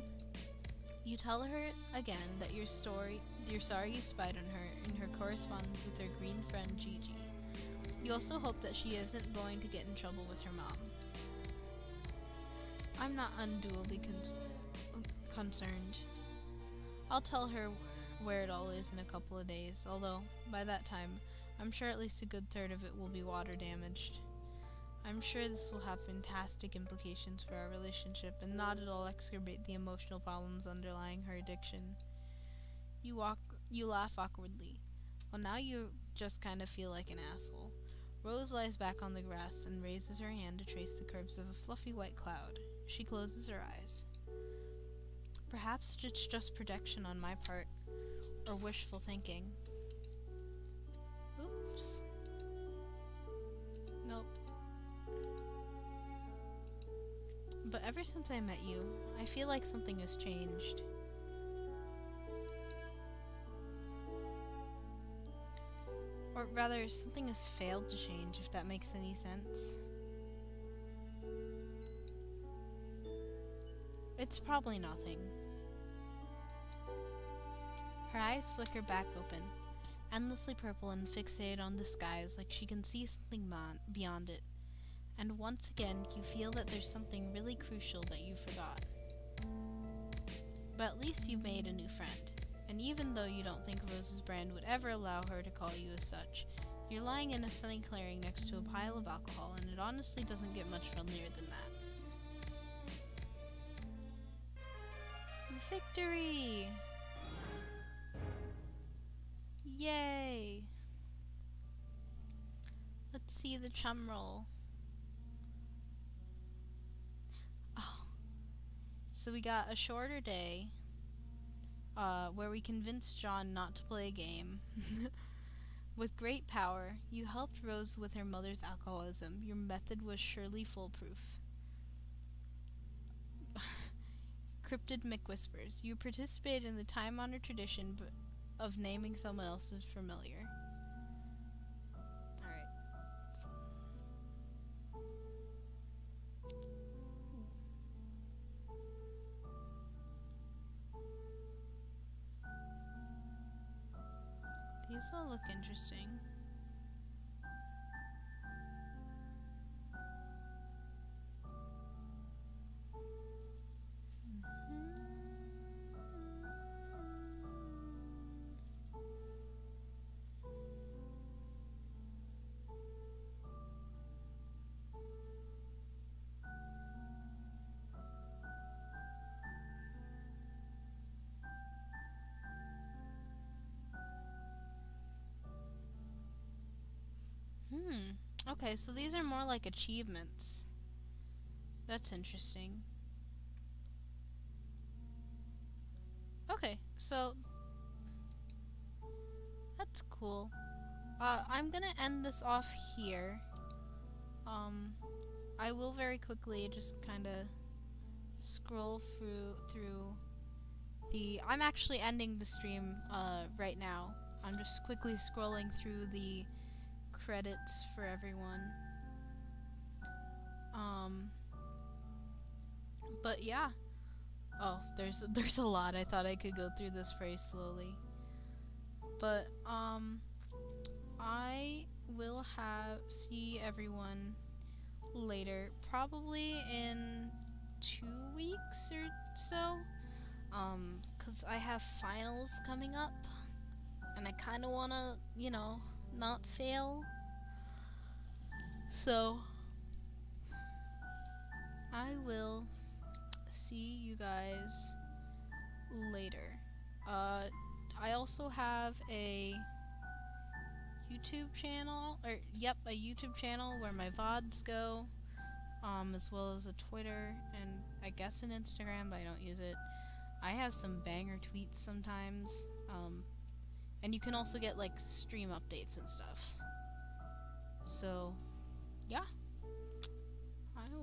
You tell her again that you're sorry you spied on her in her correspondence with her green friend Gigi. You also hope that she isn't going to get in trouble with her mom. I'm not unduly concerned. I'll tell her where it all is in a couple of days, although by that time, I'm sure at least a good third of it will be water damaged. I'm sure this will have fantastic implications for our relationship and not at all exacerbate the emotional problems underlying her addiction. You laugh awkwardly. Well, now you just kind of feel like an asshole. Rose lies back on the grass and raises her hand to trace the curves of a fluffy white cloud. She closes her eyes. Perhaps it's just protection on my part, or wishful thinking. Oops. Nope. But ever since I met you, I feel like something has changed. Or rather, something has failed to change, if that makes any sense. It's probably nothing. Her eyes flicker back open, endlessly purple and fixated on the skies like she can see something beyond it. And once again, you feel that there's something really crucial that you forgot. But at least you've made a new friend. And even though you don't think Rose's brand would ever allow her to call you as such, you're lying in a sunny clearing next to a pile of alcohol, and it honestly doesn't get much friendlier than that. Victory! Yay! Let's see the chum roll. Oh. So we got a shorter day, where we convinced John not to play a game. With great power, you helped Rose with her mother's alcoholism. Your method was surely foolproof. Cryptid McWhispers. You participated in the time-honored tradition of naming someone else's familiar. Alright. These all look interesting. Okay, so these are more like achievements. That's interesting. Okay, so that's cool. I'm gonna end this off here. I will very quickly just kind of scroll through the. I'm actually ending the stream right now. I'm just quickly scrolling through the credits for everyone. But yeah. Oh, there's a lot. I thought I could go through this very slowly. But I will see everyone later, probably in 2 weeks or so. 'Cause I have finals coming up and I kind of want to, not fail. So I will see you guys later. I also have a YouTube channel, a YouTube channel where my VODs go, as well as a Twitter and I guess an Instagram, but I don't use it. I have some banger tweets sometimes, and you can also get like stream updates and stuff. So, yeah.